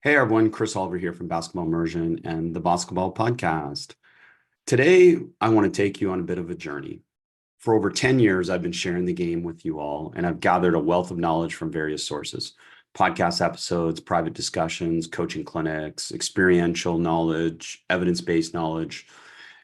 Hey everyone, Chris Oliver here from Basketball Immersion and the Basketball Podcast. Today, I want to take you on a bit of a journey. For over 10 years, I've been sharing the game with you all, and I've gathered a wealth of knowledge from various sources: podcast episodes, private discussions, coaching clinics, experiential knowledge, evidence-based knowledge,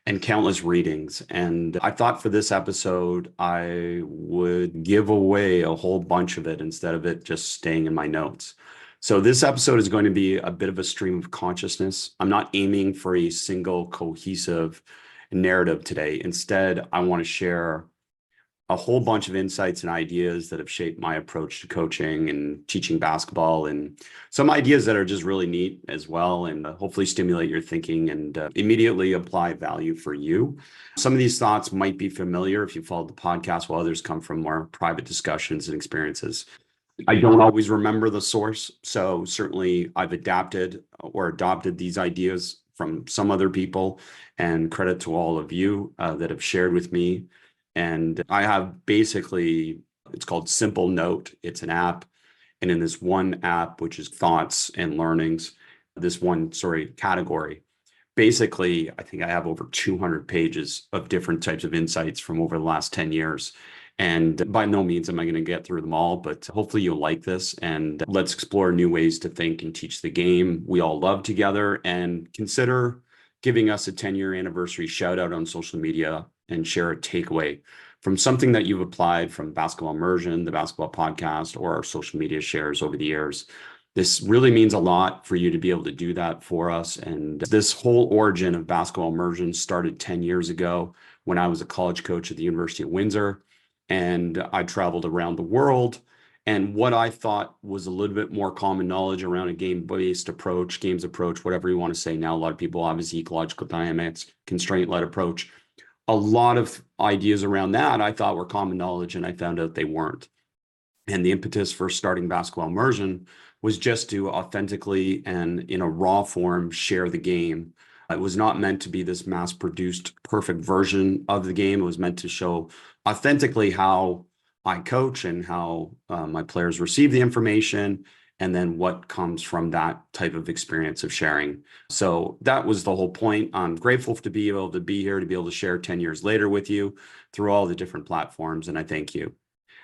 and countless readings. And I thought for this episode, I would give away a whole bunch of it instead of it just staying in my notes. So this episode is going to be a bit of a stream of consciousness. I'm not aiming for a single cohesive narrative today. Instead, I want to share a whole bunch of insights and ideas that have shaped my approach to coaching and teaching basketball, and some ideas that are just really neat as well, and hopefully stimulate your thinking and immediately apply value for you. Some of these thoughts might be familiar if you followed the podcast, while others come from more private discussions and experiences. I don't always remember the source, so certainly I've adapted or adopted these ideas from some other people, and credit to all of you that have shared with me. And I have basically, it's called Simple Note. It's an app. And in this one app, which is thoughts and learnings, this one, category, basically, I think I have over 200 pages of different types of insights from over the last 10 years. And by no means am I going to get through them all, but hopefully you'll like this. And let's explore new ways to think and teach the game we all love together, and consider giving us a 10-year anniversary shout out on social media and share a takeaway from something that you've applied from Basketball Immersion, the Basketball Podcast, or our social media shares over the years. This really means a lot for you to be able to do that for us. And this whole origin of Basketball Immersion started 10 years ago when I was a college coach at the University of Windsor, and I traveled around the world. And what I thought was a little bit more common knowledge around a game-based approach, games approach, whatever you want to say now. A lot of people obviously ecological dynamics, constraint-led approach. A lot of ideas around that I thought were common knowledge, and I found out they weren't. And the impetus for starting Basketball Immersion was just to authentically and in a raw form share the game. It was not meant to be this mass-produced perfect version of the game. It was meant to show authentically how I coach and how my players receive the information, and then what comes from that type of experience of sharing. So that was the whole point. I'm grateful to be able to be here, to be able to share 10 years later with you through all the different platforms, and I thank you.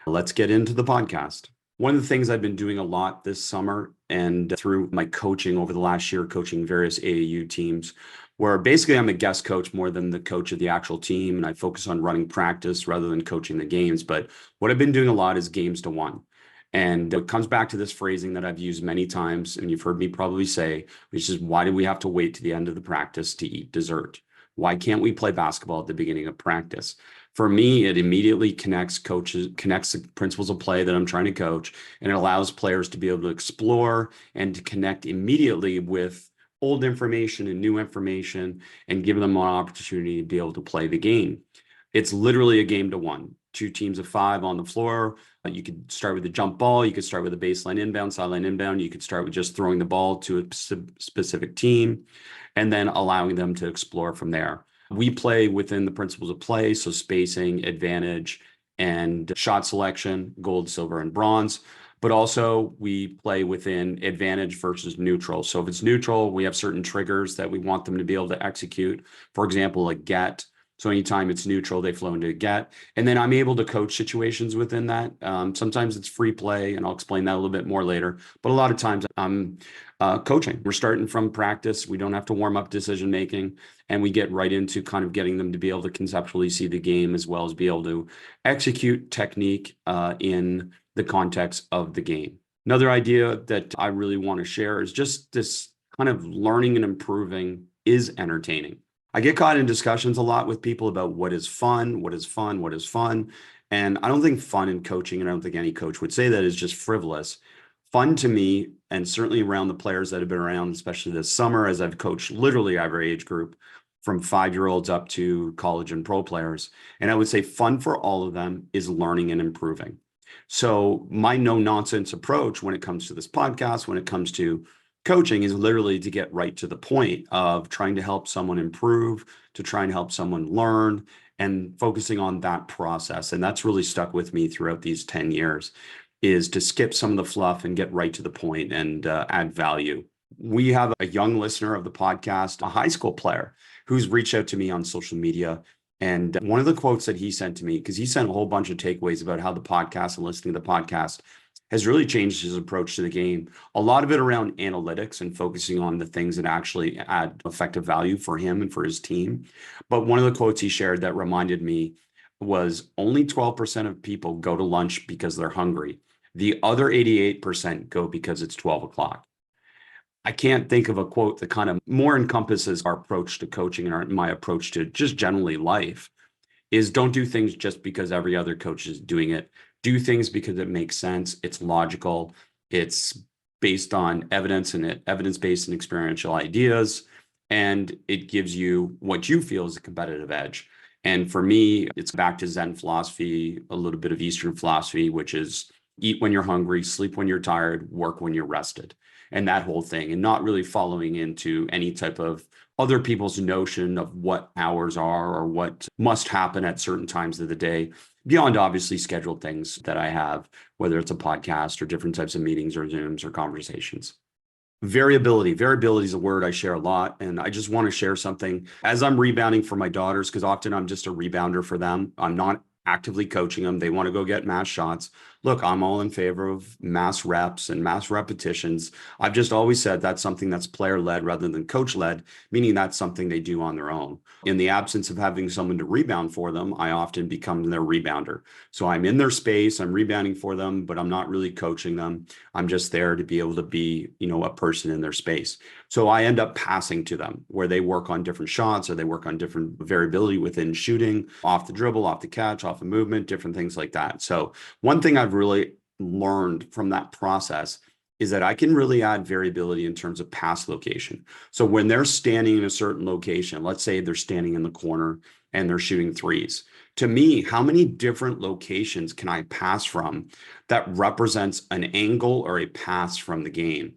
Let's get into the podcast. One of the things I've been doing a lot this summer and through my coaching over the last year, coaching various AAU teams, where basically I'm a guest coach more than the coach of the actual team, and I focus on running practice rather than coaching the games. But what I've been doing a lot is games to one. And it comes back to this phrasing that I've used many times, and you've heard me probably say, which is, why do we have to wait to the end of the practice to eat dessert? Why can't we play basketball at the beginning of practice? For me, it immediately connects the principles of play that I'm trying to coach, and it allows players to be able to explore and to connect immediately with old information and new information, and give them an opportunity to be able to play the game. It's literally a game to one. Two teams of five on the floor. You could start with a jump ball. You could start with a baseline inbound, sideline inbound. You could start with just throwing the ball to a specific team and then allowing them to explore from there. We play within the principles of play, so spacing, advantage, and shot selection, gold, silver, and bronze. But also we play within advantage versus neutral. So if it's neutral, we have certain triggers that we want them to be able to execute. For example, a get. So anytime it's neutral, they flow into a get. And then I'm able to coach situations within that. Sometimes it's free play, and I'll explain that a little bit more later. But a lot of times I'm coaching. We're starting from practice. We don't have to warm up decision making, and we get right into kind of getting them to be able to conceptually see the game, as well as be able to execute technique in the context of the game. Another idea that I really want to share is just this kind of learning and improving is entertaining. I get caught in discussions a lot with people about what is fun, what is fun, what is fun. And I don't think fun in coaching, and I don't think any coach would say that, is just frivolous. Fun to me, and certainly around the players that have been around, especially this summer, as I've coached literally every age group from 5-year-olds up to college and pro players. And I would say fun for all of them is learning and improving. So my no nonsense approach when it comes to this podcast, when it comes to coaching, is literally to get right to the point of trying to help someone improve, to try and help someone learn, and focusing on that process. And that's really stuck with me throughout these 10 years, is to skip some of the fluff and get right to the point and add value. We have a young listener of the podcast, a high school player who's reached out to me on social media. And one of the quotes that he sent to me, because he sent a whole bunch of takeaways about how the podcast and listening to the podcast has really changed his approach to the game. A lot of it around analytics and focusing on the things that actually add effective value for him and for his team. But one of the quotes he shared that reminded me was only 12% of people go to lunch because they're hungry. The other 88% go because it's 12 o'clock. I can't think of a quote that kind of more encompasses our approach to coaching and my approach to just generally life is don't do things just because every other coach is doing it. Do things because it makes sense. It's logical. It's based on evidence and evidence-based and experiential ideas. And it gives you what you feel is a competitive edge. And for me, it's back to Zen philosophy, a little bit of Eastern philosophy, which is eat when you're hungry, sleep when you're tired, work when you're rested, and that whole thing, and not really following into any type of other people's notion of what hours are or what must happen at certain times of the day, beyond obviously scheduled things that I have, whether it's a podcast or different types of meetings or Zooms or conversations. Variability. Variability is a word I share a lot. And I just want to share something as I'm rebounding for my daughters, because often I'm just a rebounder for them. I'm not actively coaching them. They want to go get mass shots. Look, I'm all in favor of mass reps and mass repetitions. I've just always said that's something that's player led rather than coach led, meaning that's something they do on their own. In the absence of having someone to rebound for them, I often become their rebounder. So I'm in their space, I'm rebounding for them, but I'm not really coaching them. I'm just there to be able to be, a person in their space. So I end up passing to them where they work on different shots or they work on different variability within shooting, off the dribble, off the catch, off the movement, different things like that. So one thing I've really learned from that process is that I can really add variability in terms of pass location. So when they're standing in a certain location, let's say they're standing in the corner and they're shooting threes. To me, how many different locations can I pass from that represents an angle or a pass from the game?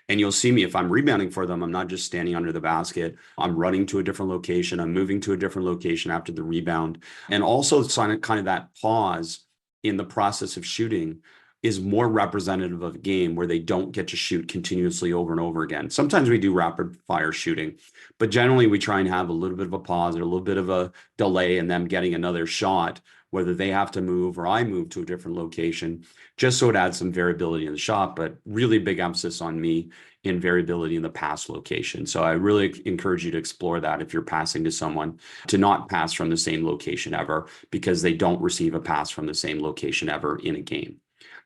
And you'll see me if I'm rebounding for them, I'm not just standing under the basket. I'm running to a different location. I'm moving to a different location after the rebound. And also kind of that pause in the process of shooting is more representative of a game where they don't get to shoot continuously over and over again. Sometimes we do rapid fire shooting, but generally we try and have a little bit of a pause or a little bit of a delay in them getting another shot, whether they have to move or I move to a different location, just so it adds some variability in the shot, but really big emphasis on me in variability in the pass location. So I really encourage you to explore that if you're passing to someone, to not pass from the same location ever, because they don't receive a pass from the same location ever in a game.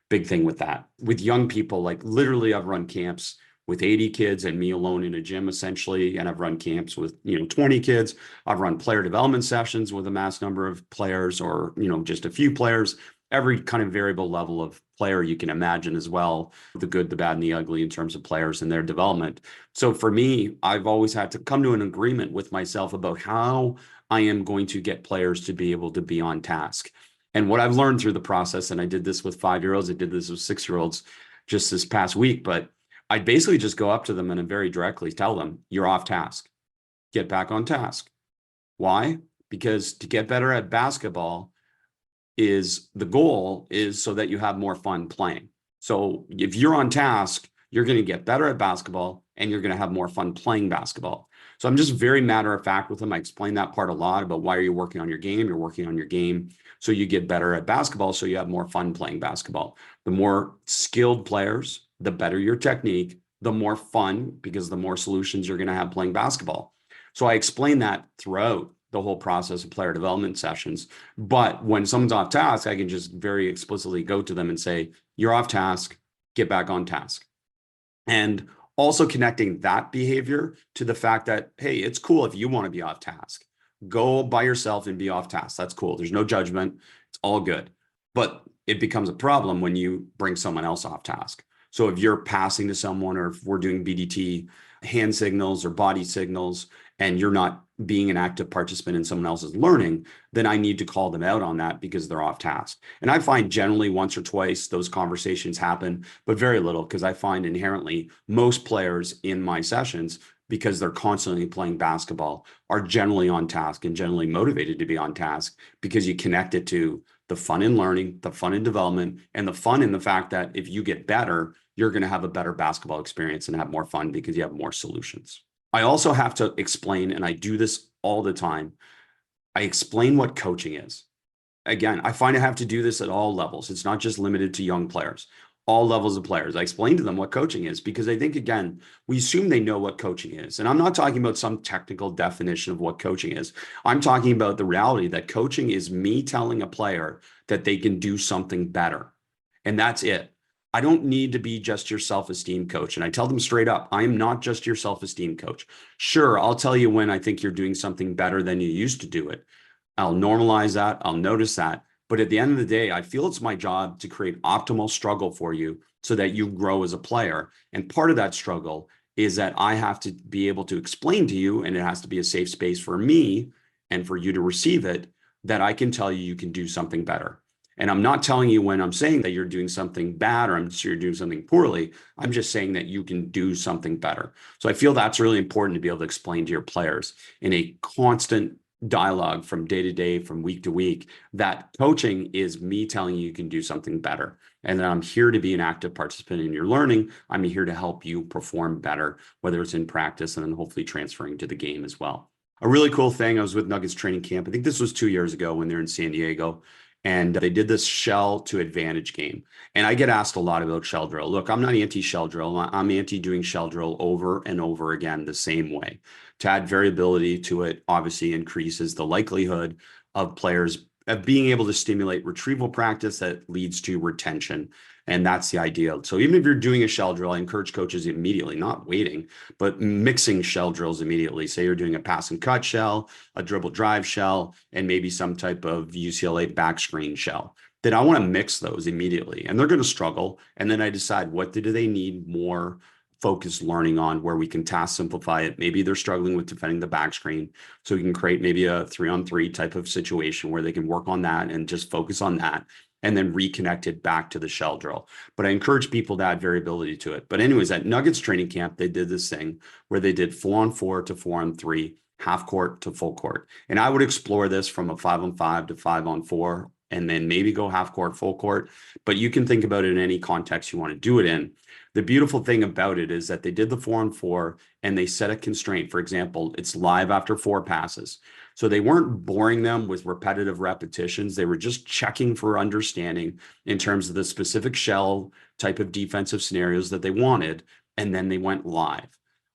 Big thing with that. With young people, like literally I've run camps with 80 kids and me alone in a gym essentially. And I've run camps with, 20 kids. I've run player development sessions with a mass number of players or, just a few players, every kind of variable level of player you can imagine as well, the good, the bad, and the ugly in terms of players and their development. So for me, I've always had to come to an agreement with myself about how I am going to get players to be able to be on task. And what I've learned through the process, and I did this with 5-year-olds, I did this with 6-year-olds just this past week, but I'd basically just go up to them and very directly tell them, you're off task, get back on task. Why? Because to get better at basketball is the goal is so that you have more fun playing. So if you're on task, you're going to get better at basketball and you're going to have more fun playing basketball. So I'm just very matter of fact with them. I explain that part a lot about why are you working on your game? You're working on your game so you get better at basketball, so you have more fun playing basketball. The more skilled players, the better your technique, the more fun, because the more solutions you're going to have playing basketball. So I explain that throughout the whole process of player development sessions. But when someone's off task, I can just very explicitly go to them and say, you're off task, get back on task. And also connecting that behavior to the fact that, hey, it's cool if you want to be off task. Go by yourself and be off task. That's cool. There's no judgment. It's all good. But it becomes a problem when you bring someone else off task. So if you're passing to someone or if we're doing BDT hand signals or body signals and you're not being an active participant in someone else's learning, then I need to call them out on that because they're off task. And I find generally once or twice those conversations happen, but very little, because I find inherently most players in my sessions, because they're constantly playing basketball, are generally on task and generally motivated to be on task because you connect it to the fun in learning, the fun in development, and the fun in the fact that if you get better, you're going to have a better basketball experience and have more fun because you have more solutions. I also have to explain, and I do this all the time, I explain what coaching is. Again, I find I have to do this at all levels. It's not just limited to young players, all levels of players. I explain to them what coaching is because I think, again, we assume they know what coaching is. And I'm not talking about some technical definition of what coaching is. I'm talking about the reality that coaching is me telling a player that they can do something better. And that's it. I don't need to be just your self-esteem coach. And I tell them straight up, I am not just your self-esteem coach. Sure, I'll tell you when I think you're doing something better than you used to do it. I'll normalize that. I'll notice that. But at the end of the day, I feel it's my job to create optimal struggle for you so that you grow as a player. And part of that struggle is that I have to be able to explain to you, and it has to be a safe space for me and for you to receive it, that I can tell you you can do something better. And I'm not telling you when I'm saying that you're doing something bad or you're doing something poorly. I'm just saying that you can do something better. So I feel that's really important to be able to explain to your players in a constant dialogue from day to day, from week to week, that coaching is me telling you you can do something better. And that I'm here to be an active participant in your learning. I'm here to help you perform better, whether it's in practice and then hopefully transferring to the game as well. A really cool thing, I was with Nuggets training camp. I think this was 2 years ago when they're in San Diego. And they did this shell to advantage game. And I get asked a lot about shell drill. Look, I'm not anti-shell drill. I'm anti doing shell drill over and over again the same way. To add variability to it, obviously increases the likelihood of players of being able to stimulate retrieval practice that leads to retention. And that's the idea. So even if you're doing a shell drill, I encourage coaches immediately, not waiting, but mixing shell drills immediately. Say you're doing a pass and cut shell, a dribble drive shell, and maybe some type of UCLA back screen shell. Then I want to mix those immediately. And they're going to struggle. And then I decide what do they need more focused learning on, where we can task simplify it. Maybe they're struggling with defending the back screen. So we can create maybe a 3-on-3 type of situation where they can work on that and just focus on that and then reconnect it back to the shell drill. But I encourage people to add variability to it. But anyways, at Nuggets training camp, they did this thing where they did 4-on-4 to 4-on-3, half court to full court. And I would explore this from a 5-on-5 to 5-on-4, and then maybe go half court, full court. But you can think about it in any context you want to do it in. The beautiful thing about it is that they did the 4-on-4 and they set a constraint. For example, it's live after 4 passes. So they weren't boring them with repetitive repetitions. They were just checking for understanding in terms of the specific shell type of defensive scenarios that they wanted. And then they went live.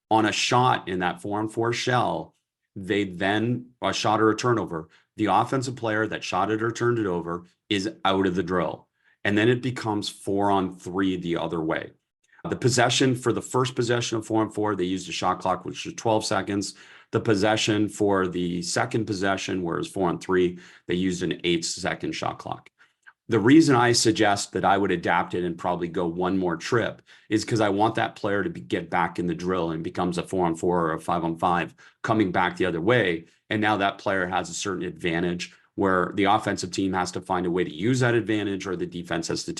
On a shot in that 4-on-4 shell, they then, a shot or a turnover, the offensive player that shot it or turned it over is out of the drill. And then it becomes 4-on-3 the other way. The possession for the first possession of 4-on-4, they used a shot clock, which was 12 seconds. The possession for the second possession, whereas 4-on-3, they used an 8-second shot clock. The reason I suggest that I would adapt it and probably go one more trip is because I want that player to get back in the drill and becomes a 4-on-4 or a 5-on-5 coming back the other way. And now that player has a certain advantage where the offensive team has to find a way to use that advantage, or the defense has to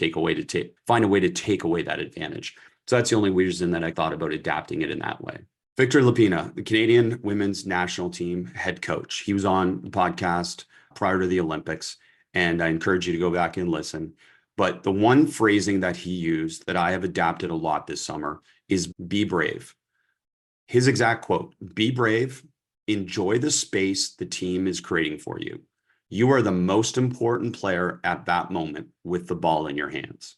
find a way to take away that advantage. So that's the only reason that I thought about adapting it in that way. Victor Lapina, the Canadian women's national team head coach. He was on the podcast prior to the Olympics, and I encourage you to go back and listen. But the one phrasing that he used that I have adapted a lot this summer is be brave. His exact quote, be brave, enjoy the space the team is creating for you. You are the most important player at that moment with the ball in your hands.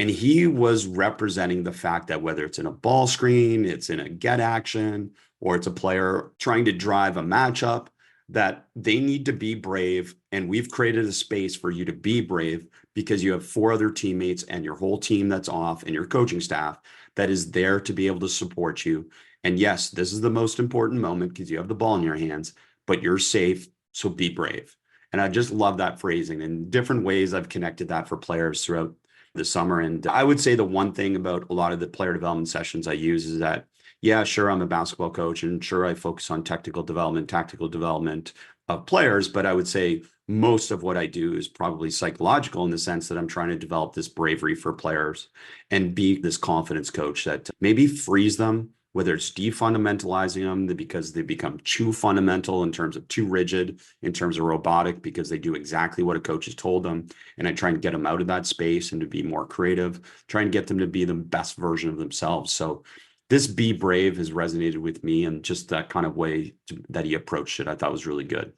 And he was representing the fact that whether it's in a ball screen, it's in a get action, or it's a player trying to drive a matchup, that they need to be brave. And we've created a space for you to be brave because you have 4 other teammates and your whole team that's off and your coaching staff that is there to be able to support you. And yes, this is the most important moment because you have the ball in your hands, but you're safe. So be brave. And I just love that phrasing. In different ways, I've connected that for players throughout the summer. And I would say the one thing about a lot of the player development sessions I use is that, yeah, sure, I'm a basketball coach and sure, I focus on tactical development of players. But I would say most of what I do is probably psychological in the sense that I'm trying to develop this bravery for players and be this confidence coach that maybe frees them whether it's defundamentalizing them because they become too fundamental in terms of too rigid, in terms of robotic, because they do exactly what a coach has told them. And I try and get them out of that space and to be more creative, try and get them to be the best version of themselves. So this Be Brave has resonated with me, and just that kind of way that he approached it, I thought was really good.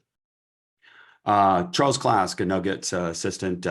Charles Klask, a Nuggets assistant,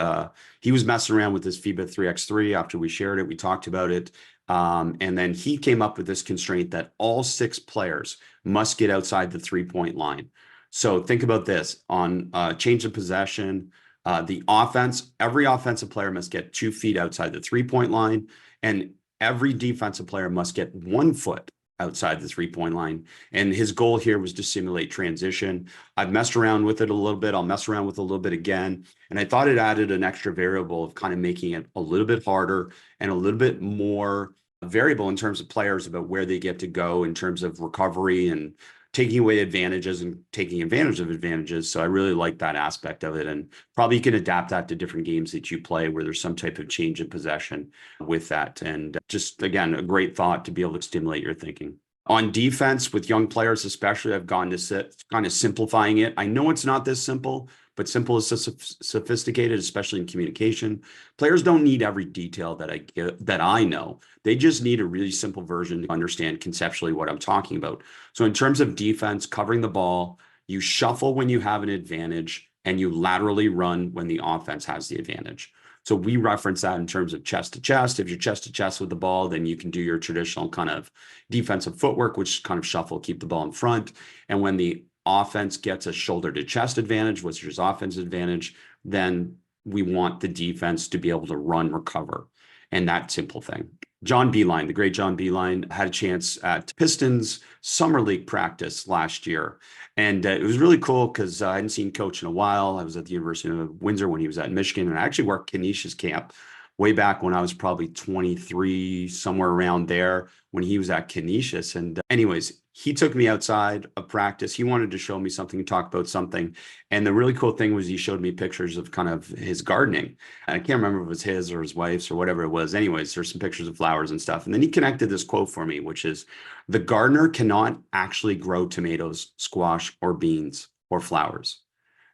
he was messing around with this FIBA 3x3 after we shared it. We talked about it. And then he came up with this constraint that all 6 players must get outside the 3-point line. So think about this on change of possession. The offense, every offensive player must get 2 feet outside the 3-point line, and every defensive player must get 1 foot outside the 3-point line. And his goal here was to simulate transition. I've messed around with it a little bit. I'll mess around with it a little bit again. And I thought it added an extra variable of kind of making it a little bit harder and a little bit more variable in terms of players about where they get to go in terms of recovery and taking away advantages and taking advantage of advantages. So I really like that aspect of it. And probably you can adapt that to different games that you play where there's some type of change in possession with that. And just, again, a great thought to be able to stimulate your thinking. On defense, with young players especially, I've gone to kind of simplifying it. I know it's not this simple, but simple is so sophisticated, especially in communication. Players don't need every detail that I know. They just need a really simple version to understand conceptually what I'm talking about. So in terms of defense, covering the ball, you shuffle when you have an advantage, and you laterally run when the offense has the advantage. So we reference that in terms of chest to chest. If you're chest to chest with the ball, then you can do your traditional kind of defensive footwork, which is kind of shuffle, keep the ball in front. And when the offense gets a shoulder to chest advantage, which is offense advantage, then we want the defense to be able to run, recover, and that simple thing. John Beilein, the great John Beilein, had a chance at Pistons Summer League practice last year. And it was really cool because I hadn't seen Coach in a while. I was at the University of Windsor when he was at Michigan, and I actually worked Canisius camp way back when I was probably 23, somewhere around there, when he was at Canisius. And anyways, he took me outside of practice. He wanted to show me something, talk about something. And the really cool thing was he showed me pictures of kind of his gardening. And I can't remember if it was his or his wife's or whatever it was. Anyways, there's some pictures of flowers and stuff. And then he connected this quote for me, which is, the gardener cannot actually grow tomatoes, squash, or beans or flowers.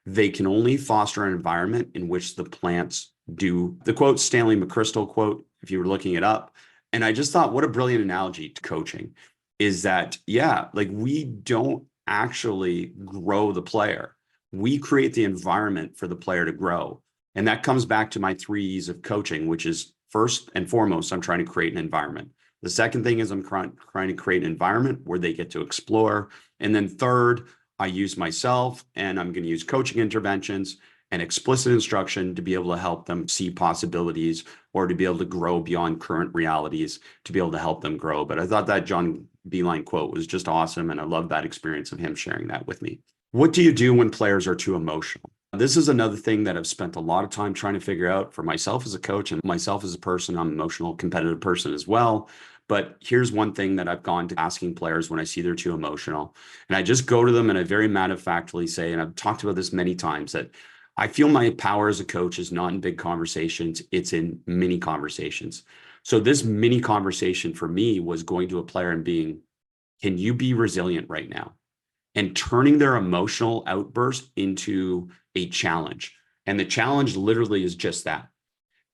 They can only foster an environment in which the plants do. The quote, Stanley McChrystal quote, if you were looking it up. And I just thought, what a brilliant analogy to coaching is that, yeah, like we don't actually grow the player. We create the environment for the player to grow. And that comes back to my 3 E's of coaching, which is first and foremost, I'm trying to create an environment. The second thing is I'm trying to create an environment where they get to explore. And then third, I use myself, and I'm going to use coaching interventions and explicit instruction to be able to help them see possibilities or to be able to grow beyond current realities, to be able to help them grow. But I thought that John Beilein quote was just awesome. And I love that experience of him sharing that with me. What do you do when players are too emotional? This is another thing that I've spent a lot of time trying to figure out for myself as a coach and myself as a person. I'm an emotional, competitive person as well. But here's one thing that I've gone to asking players when I see they're too emotional. And I just go to them and I very matter-of-factly say, and I've talked about this many times, that I feel my power as a coach is not in big conversations, it's in mini conversations. So this mini conversation for me was going to a player and being, can you be resilient right now? And turning their emotional outburst into a challenge. And the challenge literally is just that.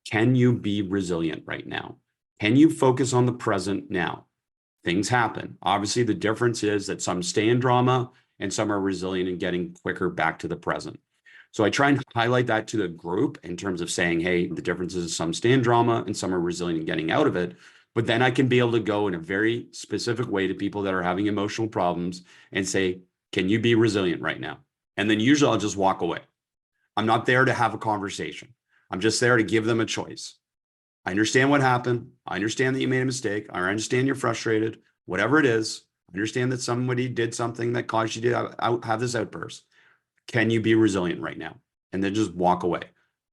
Can you be resilient right now? Can you focus on the present now? Things happen. Obviously, the difference is that some stay in drama and some are resilient and getting quicker back to the present. So I try and highlight that to the group in terms of saying, hey, the difference is some stay in drama and some are resilient and getting out of it. But then I can be able to go in a very specific way to people that are having emotional problems and say, can you be resilient right now? And then usually I'll just walk away. I'm not there to have a conversation. I'm just there to give them a choice. I understand what happened. I understand that you made a mistake. I understand you're frustrated, whatever it is. I understand that somebody did something that caused you to have this outburst. Can you be resilient right now? And then just walk away.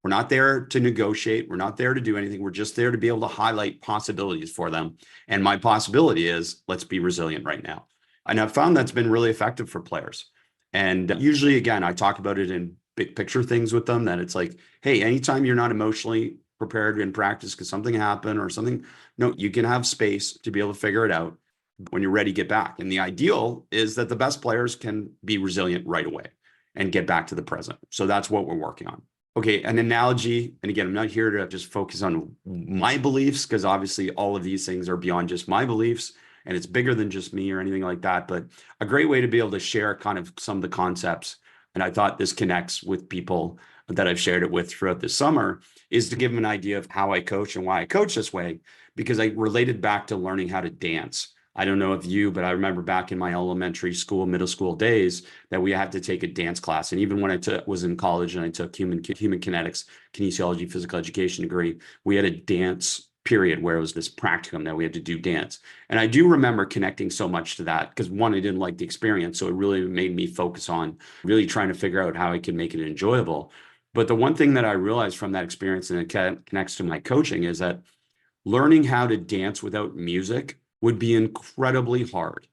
We're not there to negotiate. We're not there to do anything. We're just there to be able to highlight possibilities for them. And my possibility is, let's be resilient right now. And I've found that's been really effective for players. And usually, again, I talk about it in big picture things with them, that it's like, hey, anytime you're not emotionally prepared in practice because something happened or something, no, you can have space to be able to figure it out. when you're ready, get back. And the ideal is that the best players can be resilient right away and get back to the present. So that's what we're working on. Okay, an analogy, and again, I'm not here to just focus on my beliefs, because obviously all of these things are beyond just my beliefs, and it's bigger than just me or anything like that. But a great way to be able to share kind of some of the concepts, and I thought this connects with people that I've shared it with throughout the summer, is to give them an idea of how I coach and why I coach this way, because I related back to learning how to dance. I don't know if you, but I remember back in my elementary school, middle school days that we had to take a dance class. And even when I was in college and I took human kinetics, kinesiology, physical education degree, we had a dance period where it was this practicum that we had to do dance. And I do remember connecting so much to that because, one, I didn't like the experience. So it really made me focus on really trying to figure out how I could make it enjoyable. But the one thing that I realized from that experience, and it connects to my coaching, is that learning how to dance without music would be incredibly hard.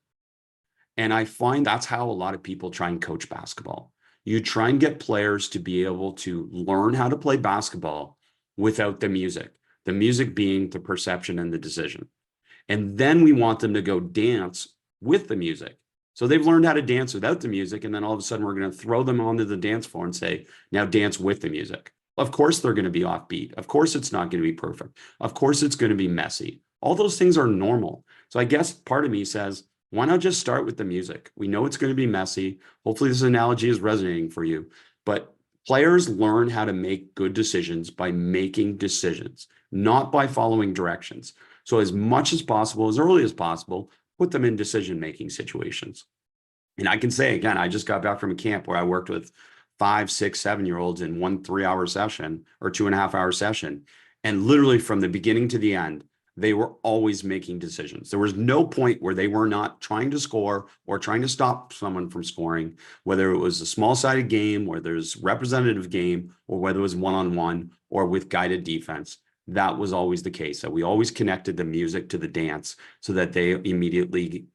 And I find that's how a lot of people try and coach basketball. You try and get players to be able to learn how to play basketball without the music being the perception and the decision. And then we want them to go dance with the music. So they've learned how to dance without the music. And then all of a sudden we're going to throw them onto the dance floor and say, now dance with the music. Of course, they're going to be offbeat. Of course, it's not going to be perfect. Of course, it's going to be messy. All those things are normal. So I guess part of me says, why not just start with the music? We know it's going to be messy. Hopefully this analogy is resonating for you. But players learn how to make good decisions by making decisions, not by following directions. So as much as possible, as early as possible, put them in decision-making situations. And I can say, again, I just got back from a camp where I worked with 5, 6, 7-year-olds in 1 3-hour session or 2.5-hour session. And literally from the beginning to the end, they were always making decisions. There was no point where they were not trying to score or trying to stop someone from scoring, whether it was a small-sided game, where there's representative game, or whether it was one-on-one or with guided defense. That was always the case, that we always connected the music to the dance so that they immediately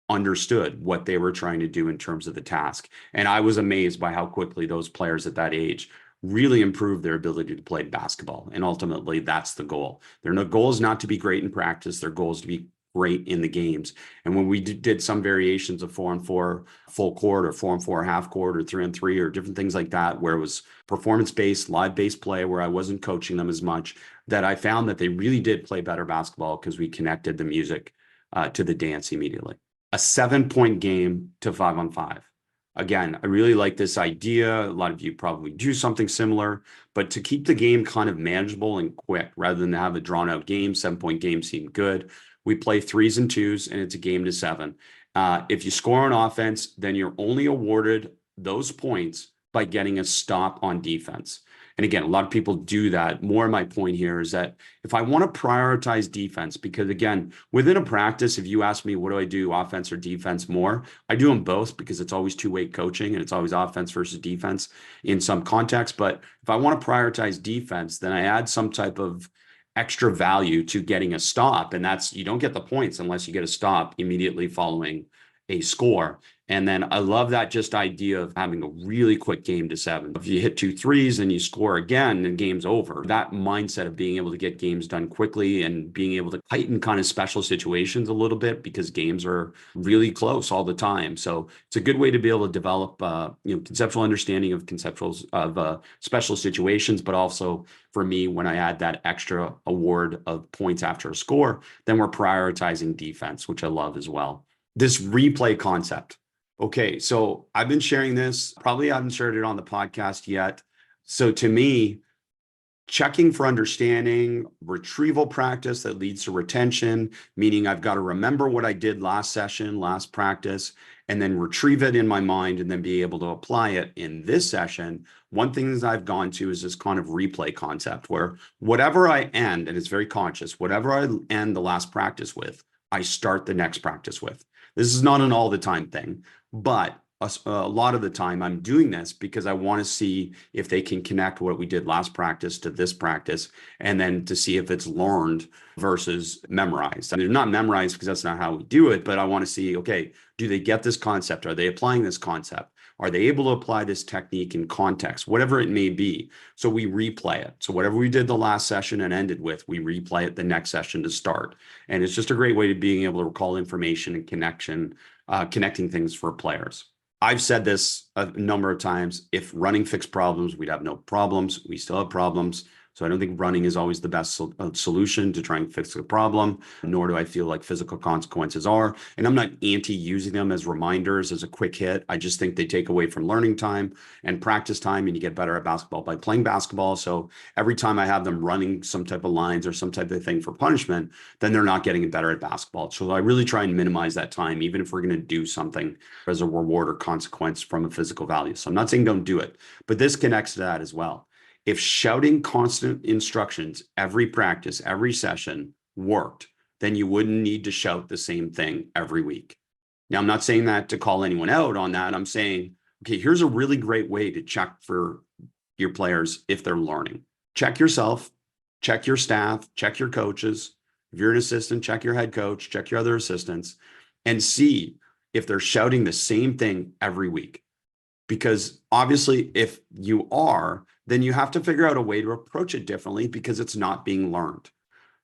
understood what they were trying to do in terms of the task. And I was amazed by how quickly those players at that age really improved their ability to play basketball. And ultimately, that's the goal. Their goal is not to be great in practice. Their goal is to be great in the games. And when we did some variations of 4-on-4 full court, or 4-on-4 half court, or 3-on-3, or different things like that, where it was performance-based, live-based play, where I wasn't coaching them as much, that I found that they really did play better basketball because we connected the music to the dance immediately. A 7-point game to 5-on-5. Again, I really like this idea. A lot of you probably do something similar, but to keep the game kind of manageable and quick, rather than have a drawn out game. 7-point games seem good. We play 3s and 2s, and it's a game to 7. If you score on offense, then you're only awarded those points by getting a stop on defense. And again, a lot of people do that. More of my point here is that if I want to prioritize defense, because again, within a practice, if you ask me, what do I do, offense or defense more? I do them both, because it's always two-way coaching and it's always offense versus defense in some context. But if I want to prioritize defense, then I add some type of extra value to getting a stop. And that's, you don't get the points unless you get a stop immediately following a score. And then I love that just idea of having a really quick game to 7. If you hit 2 3s and you score again, then game's over. That mindset of being able to get games done quickly and being able to heighten kind of special situations a little bit, because games are really close all the time. So it's a good way to be able to develop conceptual understanding of special situations. But also for me, when I add that extra award of points after a score, then we're prioritizing defense, which I love as well. This replay concept. Okay, so I've been sharing this, probably haven't shared it on the podcast yet. So to me, checking for understanding, retrieval practice that leads to retention, meaning I've got to remember what I did last session, last practice, and then retrieve it in my mind and then be able to apply it in this session. One thing that I've gone to is this kind of replay concept, where whatever I end, and it's very conscious, whatever I end the last practice with, I start the next practice with. This is not an all the time thing, but a lot of the time I'm doing this because I want to see if they can connect what we did last practice to this practice, and then to see if it's learned versus memorized. I mean, not memorized because that's not how we do it, but I want to see, okay, do they get this concept? Are they applying this concept? Are they able to apply this technique in context, whatever it may be? So we replay it. So whatever we did the last session and ended with, we replay it the next session to start. And it's just a great way to being able to recall information and connecting things for players. I've said this a number of times. If running fixed problems, we'd have no problems. We still have problems. So I don't think running is always the best solution to try and fix a problem, nor do I feel like physical consequences are. And I'm not anti-using them as reminders, as a quick hit. I just think they take away from learning time and practice time, and you get better at basketball by playing basketball. So every time I have them running some type of lines or some type of thing for punishment, then they're not getting better at basketball. So I really try and minimize that time, even if we're going to do something as a reward or consequence from a physical value. So I'm not saying don't do it, but this connects to that as well. If shouting constant instructions every practice, every session worked, then you wouldn't need to shout the same thing every week. Now, I'm not saying that to call anyone out on that. I'm saying, okay, here's a really great way to check for your players if they're learning. Check yourself, check your staff, check your coaches. If you're an assistant, check your head coach, check your other assistants, and see if they're shouting the same thing every week. Because obviously, if you are, then you have to figure out a way to approach it differently because it's not being learned.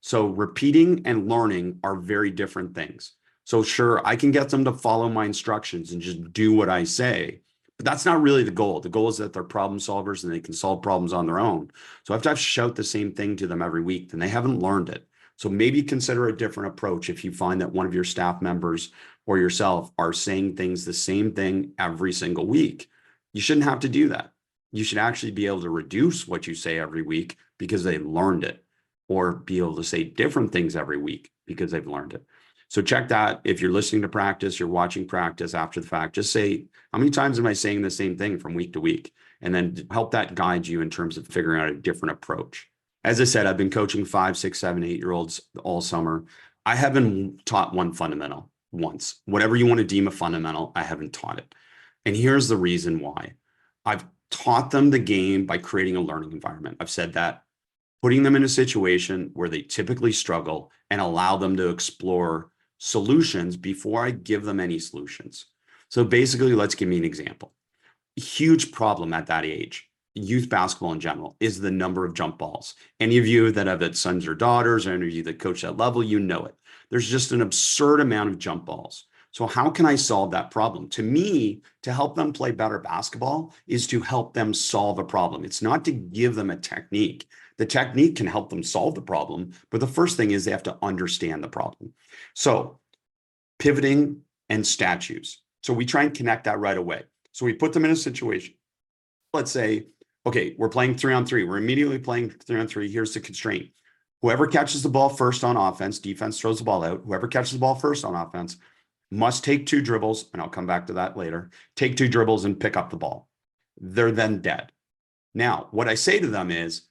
So repeating and learning are very different things. So sure, I can get them to follow my instructions and just do what I say, but that's not really the goal. The goal is that they're problem solvers and they can solve problems on their own. So if I have to shout the same thing to them every week, then they haven't learned it. So maybe consider a different approach if you find that one of your staff members or yourself are saying things the same thing every single week. You shouldn't have to do that. You should actually be able to reduce what you say every week because they learned it, or be able to say different things every week because they've learned it. So check that. If you're listening to practice, you're watching practice after the fact, just say, how many times am I saying the same thing from week to week? And then help that guide you in terms of figuring out a different approach. As I said, I've been coaching 5, 6, 7, 8-year-olds all summer. I haven't taught one fundamental once. Whatever you want to deem a fundamental, I haven't taught it. And here's the reason why. I've taught them the game by creating a learning environment. I've said that, putting them in a situation where they typically struggle and allow them to explore solutions before I give them any solutions. So basically, let's give me an example. A huge problem at that age, youth basketball in general, is the number of jump balls. Any of you that have had sons or daughters, or any of you that coach that level, you know it. There's just an absurd amount of jump balls. So how can I solve that problem? To me, to help them play better basketball is to help them solve a problem. It's not to give them a technique. The technique can help them solve the problem, but the first thing is they have to understand the problem. So pivoting and statues. So we try and connect that right away. So we put them in a situation. Let's say, okay, we're playing 3-on-3. We're immediately playing 3-on-3. Here's the constraint. Whoever catches the ball first on offense, defense throws the ball out. Whoever catches the ball first on offense must take 2 dribbles, and I'll come back to that later, take 2 dribbles and pick up the ball. They're then dead. Now, what I say to them is,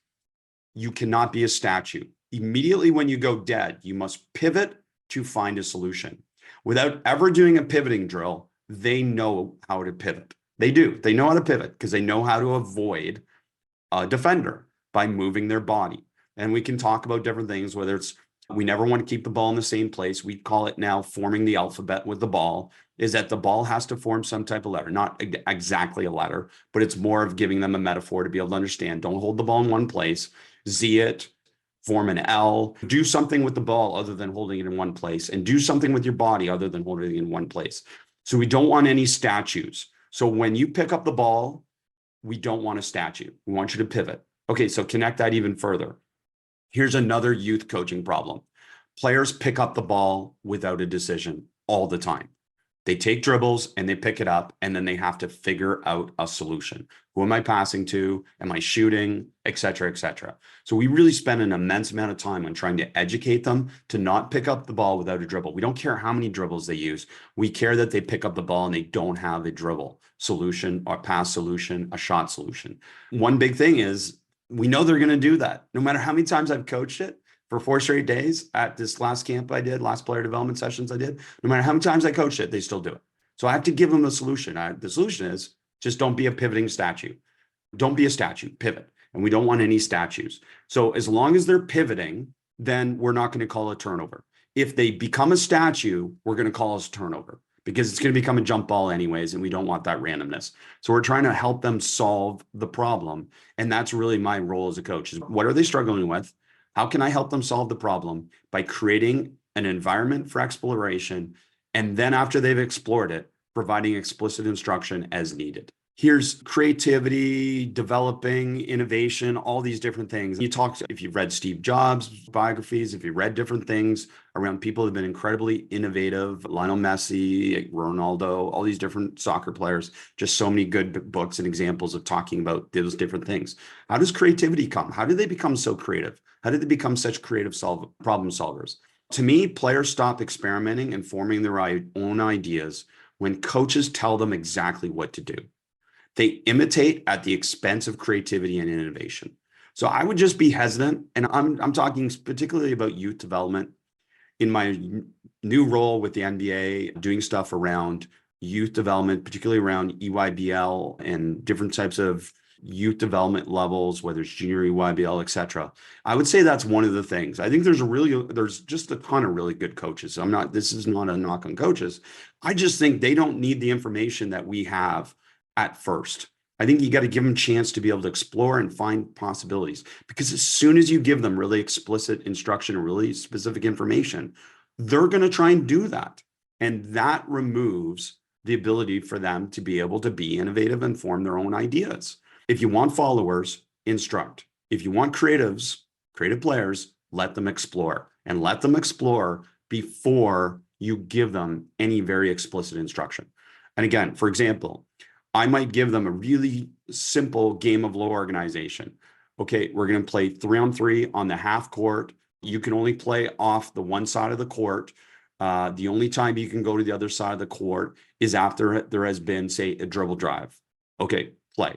you cannot be a statue. Immediately when you go dead, you must pivot to find a solution. Without ever doing a pivoting drill, they know how to pivot. They do. They know how to pivot because they know how to avoid a defender by moving their body. And we can talk about different things, whether it's we never want to keep the ball in the same place. We call it now forming the alphabet with the ball, is that the ball has to form some type of letter, not exactly a letter, but it's more of giving them a metaphor to be able to understand. Don't hold the ball in one place, Z it, form an L, do something with the ball other than holding it in one place, and do something with your body other than holding it in one place. So we don't want any statues. So when you pick up the ball, we don't want a statue. We want you to pivot. Okay, so connect that even further. Here's another youth coaching problem. Players pick up the ball without a decision all the time. They take dribbles and they pick it up, and then they have to figure out a solution. Who am I passing to? Am I shooting? Et cetera, et cetera. So we really spend an immense amount of time on trying to educate them to not pick up the ball without a dribble. We don't care how many dribbles they use. We care that they pick up the ball and they don't have a dribble solution or pass solution, a shot solution. One big thing is we know they're going to do that. No matter how many times I've coached it for 4 straight days at this last camp I did, last player development sessions I did, no matter how many times I coached it, they still do it. So I have to give them the solution. The solution is just don't be a pivoting statue. Don't be a statue, pivot. And we don't want any statues. So as long as they're pivoting, then we're not going to call a turnover. If they become a statue, we're going to call it a turnover because it's going to become a jump ball anyways, and we don't want that randomness. So we're trying to help them solve the problem. And that's really my role as a coach is what are they struggling with? How can I help them solve the problem by creating an environment for exploration? And then after they've explored it, providing explicit instruction as needed. Here's creativity, developing, innovation, all these different things. You talk, if you've read Steve Jobs' biographies, if you read different things around people who've been incredibly innovative, Lionel Messi, Ronaldo, all these different soccer players, just so many good books and examples of talking about those different things. How does creativity come? How do they become so creative? How did they become such creative problem solvers? To me, players stop experimenting and forming their own ideas when coaches tell them exactly what to do. They imitate at the expense of creativity and innovation. So I would just be hesitant, and I'm talking particularly about youth development. In my new role with the NBA, doing stuff around youth development, particularly around EYBL and different types of youth development levels, whether it's junior EYBL, et cetera. I would say that's one of the things. I think there's just a ton of really good coaches. This is not a knock on coaches. I just think they don't need the information that we have at first. I think you got to give them a chance to be able to explore and find possibilities, because as soon as you give them really explicit instruction and really specific information, they're going to try and do that. And that removes the ability for them to be able to be innovative and form their own ideas. If you want followers, instruct. If you want creative players, let them explore, and let them explore before you give them any very explicit instruction. And again, for example, I might give them a really simple game of low organization. Okay, we're going to play 3-on-3 on the half court. You can only play off the one side of the court. The only time you can go to the other side of the court is after there has been, say, a dribble drive. Okay, play.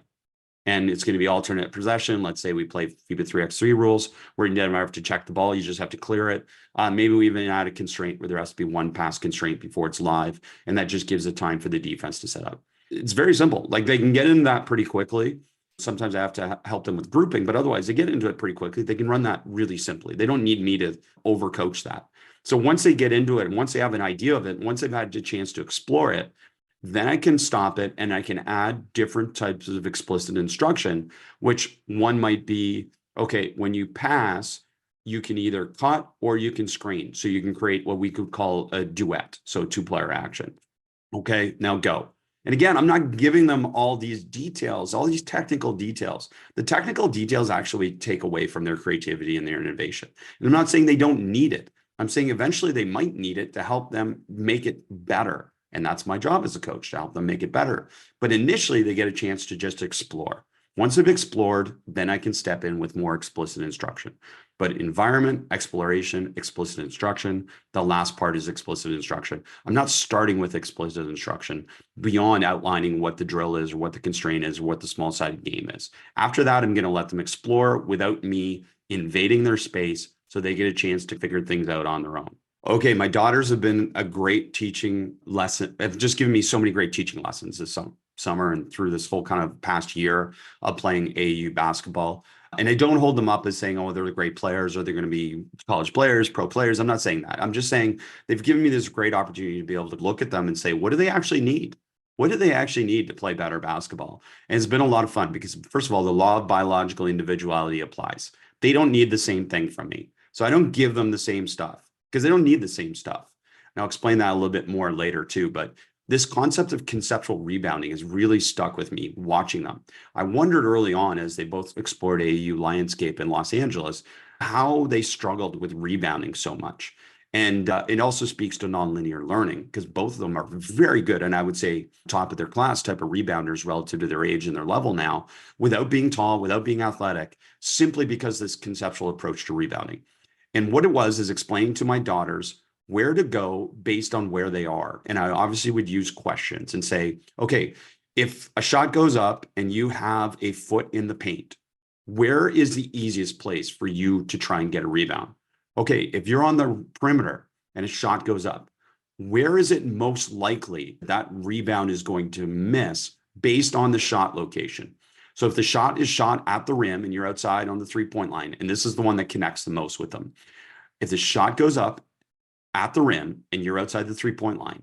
And it's going to be alternate possession. Let's say we play FIBA 3x3 rules, where you never have to check the ball. You just have to clear it. Maybe we even add a constraint where there has to be one pass constraint before it's live. And that just gives it time for the defense to set up. It's very simple. Like, they can get into that pretty quickly. Sometimes I have to help them with grouping, but otherwise they get into it pretty quickly. They can run that really simply. They don't need me to overcoach that. So once they get into it, and once they have an idea of it, once they've had a chance to explore it, then I can stop it and I can add different types of explicit instruction, which one might be, okay, when you pass, you can either cut or you can screen. So you can create what we could call a duet. So 2-player action. Okay, now go. And again, I'm not giving them all these details, all these technical details. The technical details actually take away from their creativity and their innovation. And I'm not saying they don't need it. I'm saying eventually they might need it to help them make it better. And that's my job as a coach, to help them make it better. But initially, they get a chance to just explore. Once they've explored, then I can step in with more explicit instruction. But environment, exploration, explicit instruction. The last part is explicit instruction. I'm not starting with explicit instruction beyond outlining what the drill is, or what the constraint is, or what the small-sided game is. After that, I'm going to let them explore without me invading their space, so they get a chance to figure things out on their own. Okay, my daughters have been a great teaching lesson. Have just given me so many great teaching lessons this summer and through this whole kind of past year of playing AAU basketball. And I don't hold them up as saying, oh, they're great players, or they're going to be college players, pro players. I'm not saying that. I'm just saying they've given me this great opportunity to be able to look at them and say, what do they actually need? What do they actually need to play better basketball? And it's been a lot of fun because, first of all, the law of biological individuality applies. They don't need the same thing from me. So I don't give them the same stuff, because they don't need the same stuff. And I'll explain that a little bit more later too, but this concept of conceptual rebounding has really stuck with me watching them. I wondered early on, as they both explored AAU Lionscape in Los Angeles, how they struggled with rebounding so much. And it also speaks to nonlinear learning, because both of them are very good, and I would say top of their class type of rebounders relative to their age and their level now, without being tall, without being athletic, simply because this conceptual approach to rebounding. And what it was is explaining to my daughters where to go based on where they are. And I obviously would use questions and say, okay, if a shot goes up and you have a foot in the paint, where is the easiest place for you to try and get a rebound? Okay, if you're on the perimeter and a shot goes up, where is it most likely that rebound is going to miss based on the shot location? So if the shot is shot at the rim and you're outside on the 3-point line, and this is the one that connects the most with them. If the shot goes up at the rim and you're outside the 3-point line,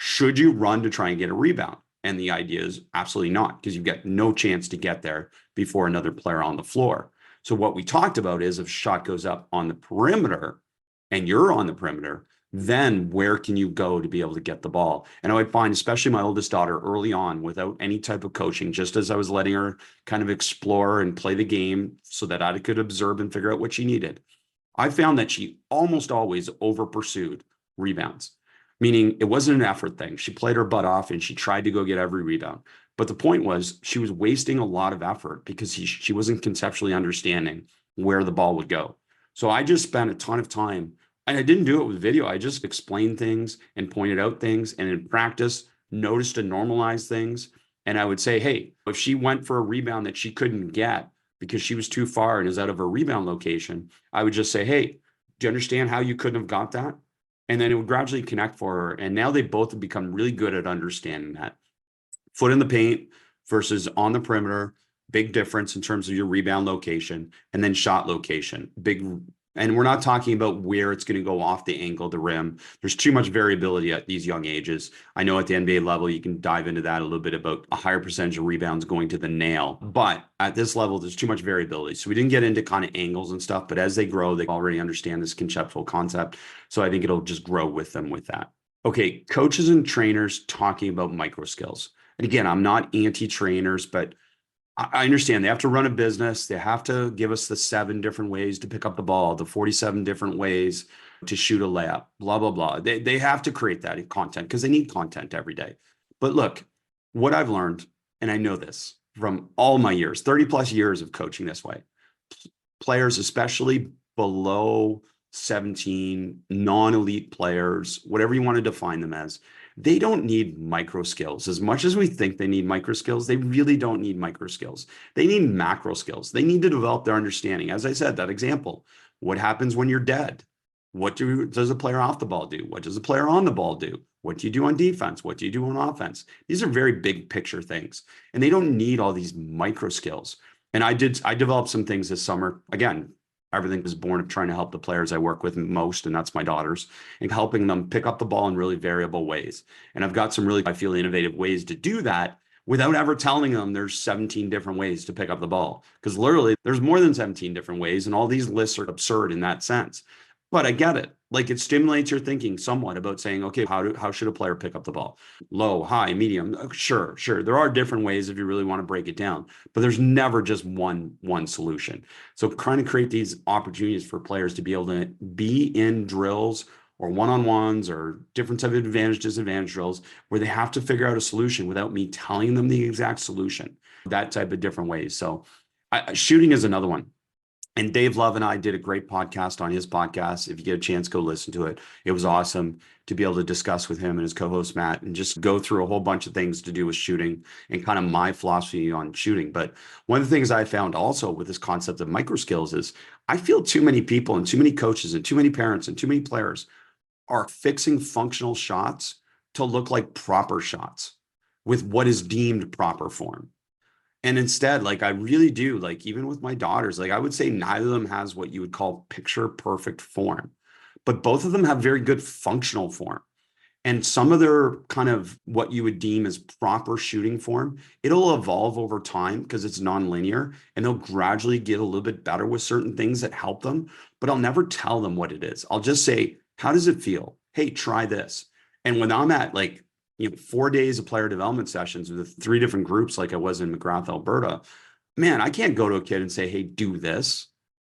Should you run to try and get a rebound? And the idea is absolutely not, because you've got no chance to get there before another player on the floor. So what we talked about is if a shot goes up on the perimeter and you're on the perimeter, then where can you go to be able to get the ball? And I would find, especially my oldest daughter early on, without any type of coaching, just as I was letting her kind of explore and play the game so that I could observe and figure out what she needed, I found that she almost always over pursued rebounds, meaning it wasn't an effort thing. She played her butt off and she tried to go get every rebound. But the point was she was wasting a lot of effort because she wasn't conceptually understanding where the ball would go. So I just spent a ton of time, and I didn't do it with video. I just explained things and pointed out things, and in practice, noticed and normalized things. And I would say, hey, if she went for a rebound that she couldn't get because she was too far and is out of her rebound location, I would just say, hey, do you understand how you couldn't have got that? And then it would gradually connect for her. And now they both have become really good at understanding that. Foot in the paint versus on the perimeter, big difference in terms of your rebound location, and then shot location. And we're not talking about where it's going to go off the angle, the rim. There's too much variability at these young ages. I know at the NBA level, you can dive into that a little bit about a higher percentage of rebounds going to the nail. But at this level, there's too much variability. So we didn't get into kind of angles and stuff. But as they grow, they already understand this conceptual concept. So I think it'll just grow with them with that. Okay, coaches and trainers talking about micro skills. And again, I'm not anti-trainers, but I understand they have to run a business. They have to give us the 7 different ways to pick up the ball, the 47 different ways to shoot a layup, blah, blah, blah. They have to create that content because they need content every day. But look, what I've learned, and I know this from all my years, 30 plus years of coaching this way, players, especially below 17, non-elite players, whatever you want to define them as, they don't need micro skills. As much as we think they need micro skills, they really don't need micro skills. They need macro skills. They need to develop their understanding. As I said, that example, what happens when you're dead? What does a player off the ball do? What does a player on the ball do? What do you do on defense? What do you do on offense? These are very big picture things, and they don't need all these micro skills. And I developed some things this summer. Again, everything was born of trying to help the players I work with most, and that's my daughters, and helping them pick up the ball in really variable ways. And I've got some really, I feel, innovative ways to do that without ever telling them there's 17 different ways to pick up the ball. Because literally there's more than 17 different ways, and all these lists are absurd in that sense. But I get it. Like, it stimulates your thinking somewhat about saying, okay, how should a player pick up the ball? Low, high, medium. Sure. There are different ways if you really want to break it down, but there's never just one solution. So trying to create these opportunities for players to be able to be in drills or one-on-ones or different type of advantage, disadvantage drills where they have to figure out a solution without me telling them the exact solution, that type of different ways. So shooting is another one. And Dave Love and I did a great podcast on his podcast. If you get a chance, go listen to it. It was awesome to be able to discuss with him and his co-host, Matt, and just go through a whole bunch of things to do with shooting and kind of my philosophy on shooting. But one of the things I found also with this concept of micro skills is I feel too many people and too many coaches and too many parents and too many players are fixing functional shots to look like proper shots with what is deemed proper form. And instead, like, I really do, like, even with my daughters, like, I would say neither of them has what you would call picture perfect form, but both of them have very good functional form. And some of their kind of what you would deem as proper shooting form, it'll evolve over time because it's nonlinear, and they'll gradually get a little bit better with certain things that help them. But I'll never tell them what it is. I'll just say, how does it feel? Hey, try this. And when I'm at, like, 4 days of player development sessions with 3 different groups, like I was in McGrath, Alberta, man, I can't go to a kid and say, hey, do this.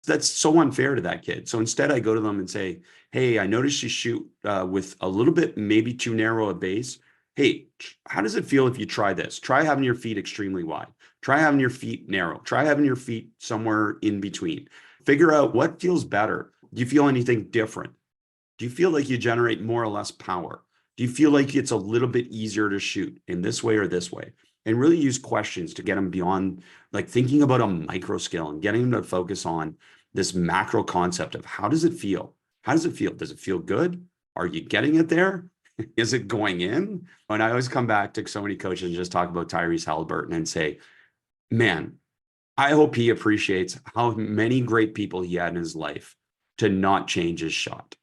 That's so unfair to that kid. So instead, I go to them and say, hey, I noticed you shoot with a little bit, maybe too narrow a base. Hey, how does it feel if you try this? Try having your feet extremely wide. Try having your feet narrow. Try having your feet somewhere in between. Figure out what feels better. Do you feel anything different? Do you feel like you generate more or less power? Do you feel like it's a little bit easier to shoot in this way or this way? And really use questions to get them beyond, like, thinking about a micro skill and getting them to focus on this macro concept of how does it feel? How does it feel? Does it feel good? Are you getting it there? Is it going in? And I always come back to so many coaches and just talk about Tyrese Halliburton and say, man, I hope he appreciates how many great people he had in his life to not change his shot.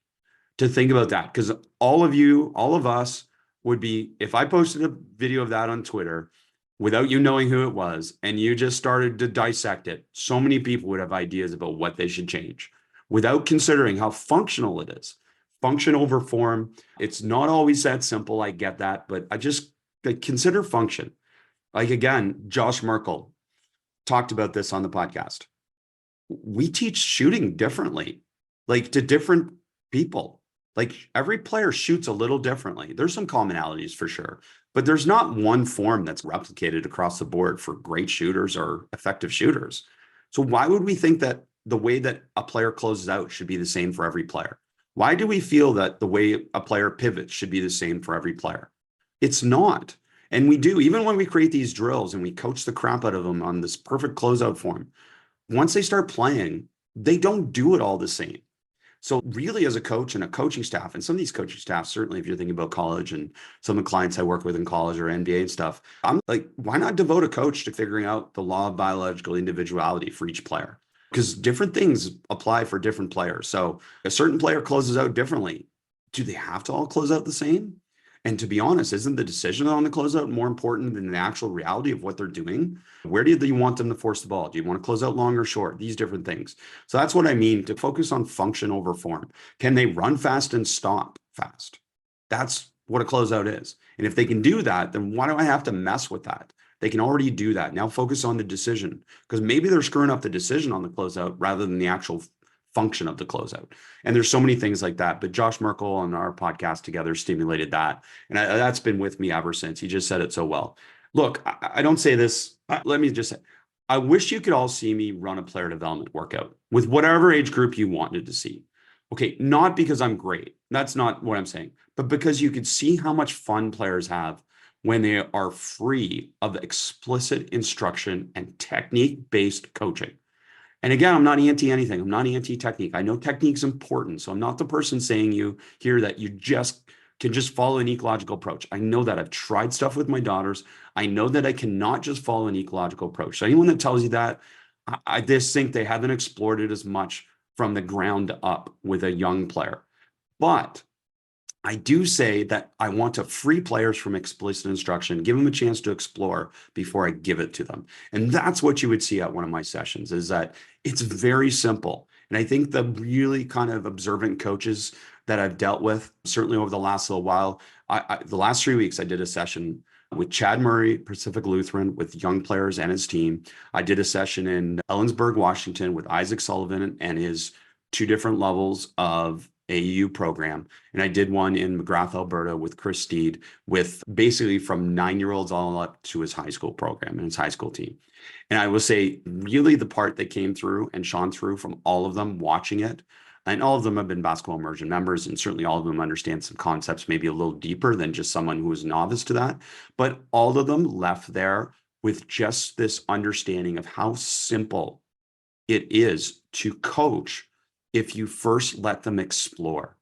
To think about that, because all of you, all of us, would be if I posted a video of that on Twitter without you knowing who it was and you just started to dissect it, so many people would have ideas about what they should change without considering how functional it is. Function over form. It's not always that simple. I get that, but I just consider function. Like again, Josh Merkel talked about this on the podcast. We teach shooting differently, like to different people. Like every player shoots a little differently. There's some commonalities for sure, but there's not one form that's replicated across the board for great shooters or effective shooters. So why would we think that the way that a player closes out should be the same for every player? Why do we feel that the way a player pivots should be the same for every player? It's not. And we do, even when we create these drills and we coach the crap out of them on this perfect closeout form, once they start playing, they don't do it all the same. So really as a coach and a coaching staff, and some of these coaching staff, certainly if you're thinking about college and some of the clients I work with in college or NBA and stuff, I'm like, why not devote a coach to figuring out the law of biological individuality for each player? Because different things apply for different players. So a certain player closes out differently. Do they have to all close out the same? And to be honest, isn't the decision on the closeout more important than the actual reality of what they're doing? Where do you want them to force the ball? Do you want to close out long or short? These different things. So that's what I mean to focus on function over form. Can they run fast and stop fast? That's what a closeout is. And if they can do that, then why do I have to mess with that? They can already do that. Now focus on the decision, because maybe they're screwing up the decision on the closeout rather than the actual function of the closeout. And there's so many things like that. But Josh Merkel on our podcast together stimulated that. And that's been with me ever since. He just said it so well. Look, I don't say this. Let me just say, I wish you could all see me run a player development workout with whatever age group you wanted to see. Okay, not because I'm great. That's not what I'm saying. But because you could see how much fun players have when they are free of explicit instruction and technique-based coaching. And again, I'm not anti anything. I'm not anti technique. I know technique's important. So I'm not the person saying you here that you just can just follow an ecological approach. I know that. I've tried stuff with my daughters. I know that I cannot just follow an ecological approach. So anyone that tells you that, I just think they haven't explored it as much from the ground up with a young player. But I do say that I want to free players from explicit instruction, give them a chance to explore before I give it to them. And that's what you would see at one of my sessions, is that it's very simple. And I think the really kind of observant coaches that I've dealt with, certainly over the last little while, the last 3 weeks, I did a session with Chad Murray, Pacific Lutheran, with young players and his team. I did a session in Ellensburg, Washington, with Isaac Sullivan and his 2 different levels of AU program. And I did one in McGrath, Alberta with Chris Steed, with basically from 9-year-olds all up to his high school program and his high school team. And I will say really the part that came through and shone through from all of them watching it, and all of them have been basketball immersion members, and certainly all of them understand some concepts maybe a little deeper than just someone who was novice to that. But all of them left there with just this understanding of how simple it is to coach if you first let them explore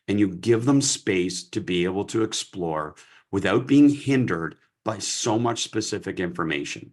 and you give them space to be able to explore without being hindered by so much specific information.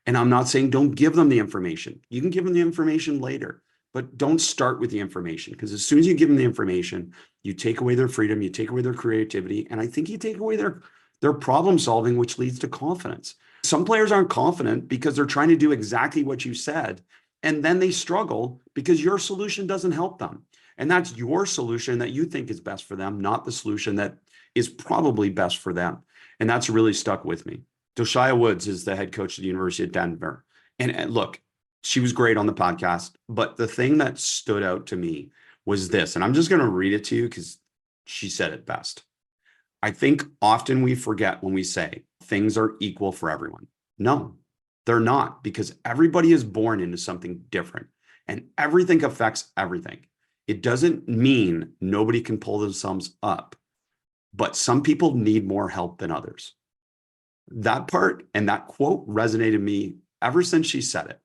And I'm not saying don't give them the information. You can give them the information later, but don't start with the information, because as soon as you give them the information, you take away their freedom, you take away their creativity, and I think you take away their problem solving, which leads to confidence. Some players aren't confident because they're trying to do exactly what you said, and then they struggle because your solution doesn't help them. And that's your solution that you think is best for them, not the solution that is probably best for them. And that's really stuck with me. Doshia Woods is the head coach at the University of Denver. And look, she was great on the podcast, but the thing that stood out to me was this, and I'm just going to read it to you because she said it best. I think often we forget when we say things are equal for everyone. No, they're not, because everybody is born into something different and everything affects everything. It doesn't mean nobody can pull themselves up, but some people need more help than others. That part and that quote resonated me ever since she said it.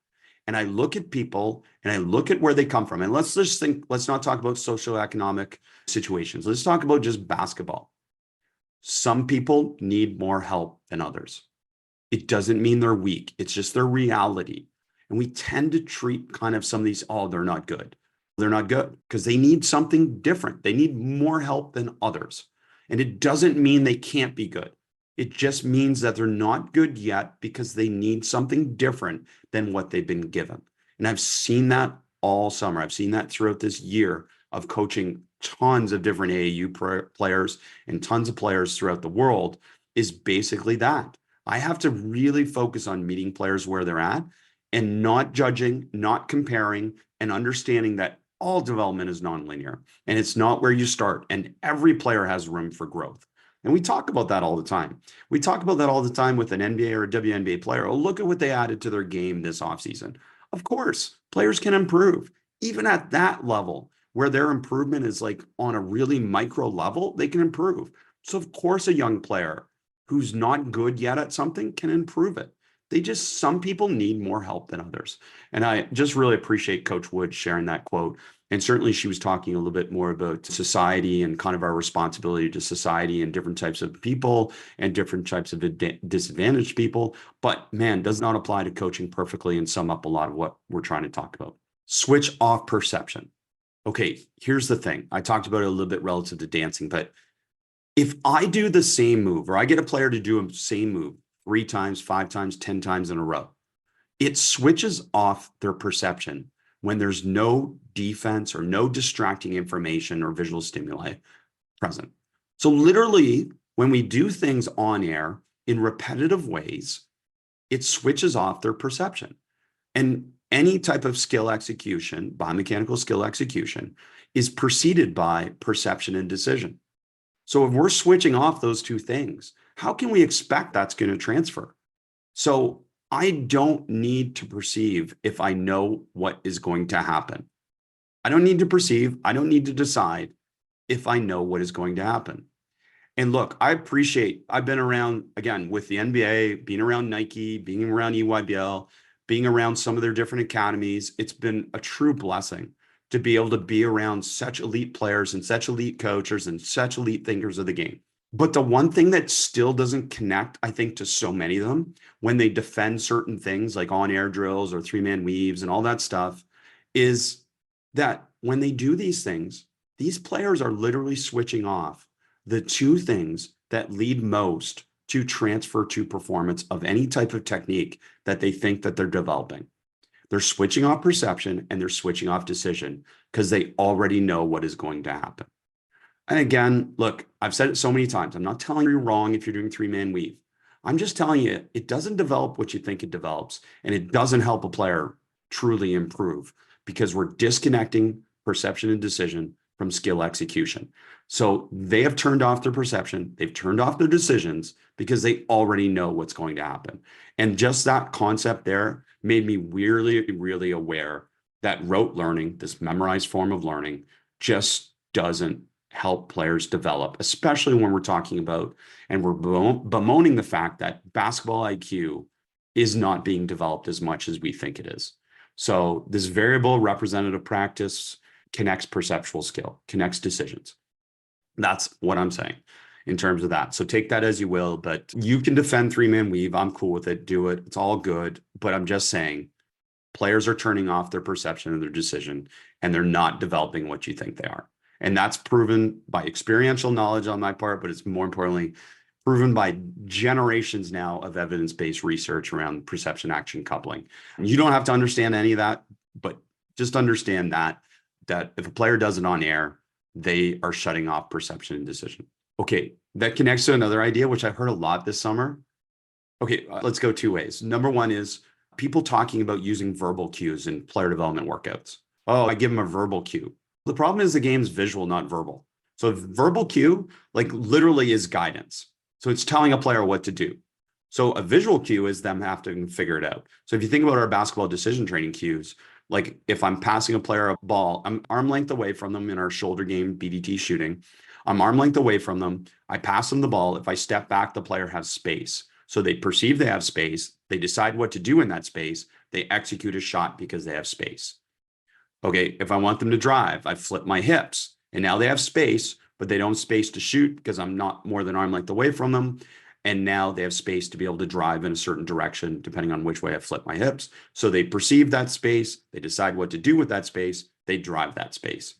And I look at people and I look at where they come from. And let's not talk about socioeconomic situations. Let's talk about just basketball. Some people need more help than others. It doesn't mean they're weak. It's just their reality. And we tend to treat kind of some of these, oh, they're not good. They're not good because they need something different. They need more help than others. And it doesn't mean they can't be good. It just means that they're not good yet because they need something different than what they've been given. And I've seen that all summer. I've seen that throughout this year of coaching tons of different AAU players and tons of players throughout the world is basically that. I have to really focus on meeting players where they're at and not judging, not comparing, and understanding that all development is nonlinear and it's not where you start. And every player has room for growth. And we talk about that all the time. We talk about that all the time with an NBA or a WNBA player. Oh, look at what they added to their game this offseason. Of course, players can improve. Even at that level, where their improvement is like on a really micro level, they can improve. So of course, a young player who's not good yet at something can improve it. Some people need more help than others. And I just really appreciate Coach Wood sharing that quote. And certainly she was talking a little bit more about society and kind of our responsibility to society and different types of people and different types of disadvantaged people. But man, does not apply to coaching perfectly and sum up a lot of what we're trying to talk about. Switch off perception. Okay, here's the thing. I talked about it a little bit relative to dancing, but if I do the same move or I get a player to do a same move 3 times, 5 times, 10 times in a row, it switches off their perception when there's no defense or no distracting information or visual stimuli present. So literally, when we do things on air in repetitive ways, it switches off their perception. And any type of skill execution, biomechanical skill execution, is preceded by perception and decision. So if we're switching off those two things, how can we expect that's going to transfer? So I don't need to perceive if I know what is going to happen. I don't need to perceive. I don't need to decide if I know what is going to happen. And look, I've been around, again, with the NBA, being around Nike, being around EYBL, being around some of their different academies. It's been a true blessing to be able to be around such elite players and such elite coaches and such elite thinkers of the game. But the one thing that still doesn't connect, I think, to so many of them when they defend certain things like on-air drills or three-man weaves and all that stuff is that when they do these things, these players are literally switching off the two things that lead most to transfer to performance of any type of technique that they think that they're developing. They're switching off perception and they're switching off decision because they already know what is going to happen. And again, look, I've said it so many times. I'm not telling you you're wrong if you're doing three-man weave. I'm just telling you it doesn't develop what you think it develops, and it doesn't help a player truly improve because we're disconnecting perception and decision from skill execution. So they have turned off their perception, they've turned off their decisions because they already know what's going to happen. And just that concept there made me really, really aware that rote learning, this memorized form of learning, just doesn't help players develop, especially when we're talking about and we're bemoaning the fact that basketball IQ is not being developed as much as we think it is. So this variable representative practice connects perceptual skill, connects decisions. That's what I'm saying in terms of that. So take that as you will, but you can defend three-man weave. I'm cool with it. Do it. It's all good. But I'm just saying players are turning off their perception and their decision, and they're not developing what you think they are. And that's proven by experiential knowledge on my part, but it's more importantly proven by generations now of evidence-based research around perception action coupling. You don't have to understand any of that, but just understand that if a player does it on air, they are shutting off perception and decision. Okay, that connects to another idea, which I've heard a lot this summer. Okay, let's go 2 ways. Number one is people talking about using verbal cues in player development workouts. Oh, I give them a verbal cue. The problem is the game's visual, not verbal. So verbal cue, like literally is guidance. So it's telling a player what to do. So a visual cue is them having to figure it out. So if you think about our basketball decision training cues, like if I'm passing a player a ball, I'm arm length away from them in our shoulder game BDT shooting. I'm arm length away from them. I pass them the ball. If I step back, the player has space. So they perceive they have space. They decide what to do in that space. They execute a shot because they have space. Okay, if I want them to drive, I flip my hips and now they have space, but they don't have space to shoot because I'm not more than arm length away from them. And now they have space to be able to drive in a certain direction, depending on which way I flip my hips. So they perceive that space, they decide what to do with that space, they drive that space.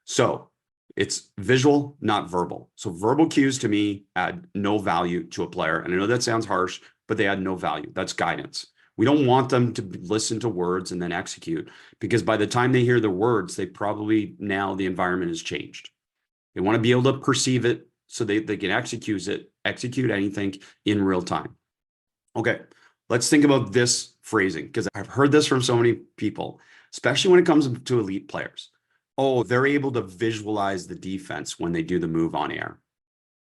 So It's visual, not verbal. So verbal cues to me add no value to a player. And I know that sounds harsh, but they add no value. That's guidance. We don't want them to listen to words and then execute, because by the time they hear the words, they probably now the environment has changed. They want to be able to perceive it so they can execute anything in real time. Okay, let's think about this phrasing, because I've heard this from so many people, especially when it comes to elite players. Oh, they're able to visualize the defense when they do the move on air.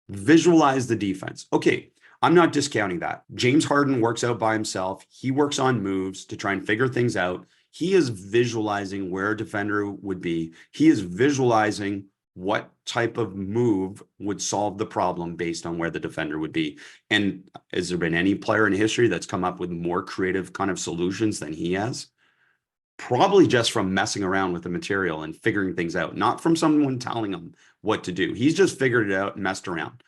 Visualize the defense. Okay, I'm not discounting that. James Harden works out by himself. He works on moves to try and figure things out. He is visualizing where a defender would be. He is visualizing what type of move would solve the problem based on where the defender would be. And has there been any player in history that's come up with more creative kind of solutions than he has? Probably just from messing around with the material and figuring things out, not from someone telling him what to do. He's just figured it out and messed around.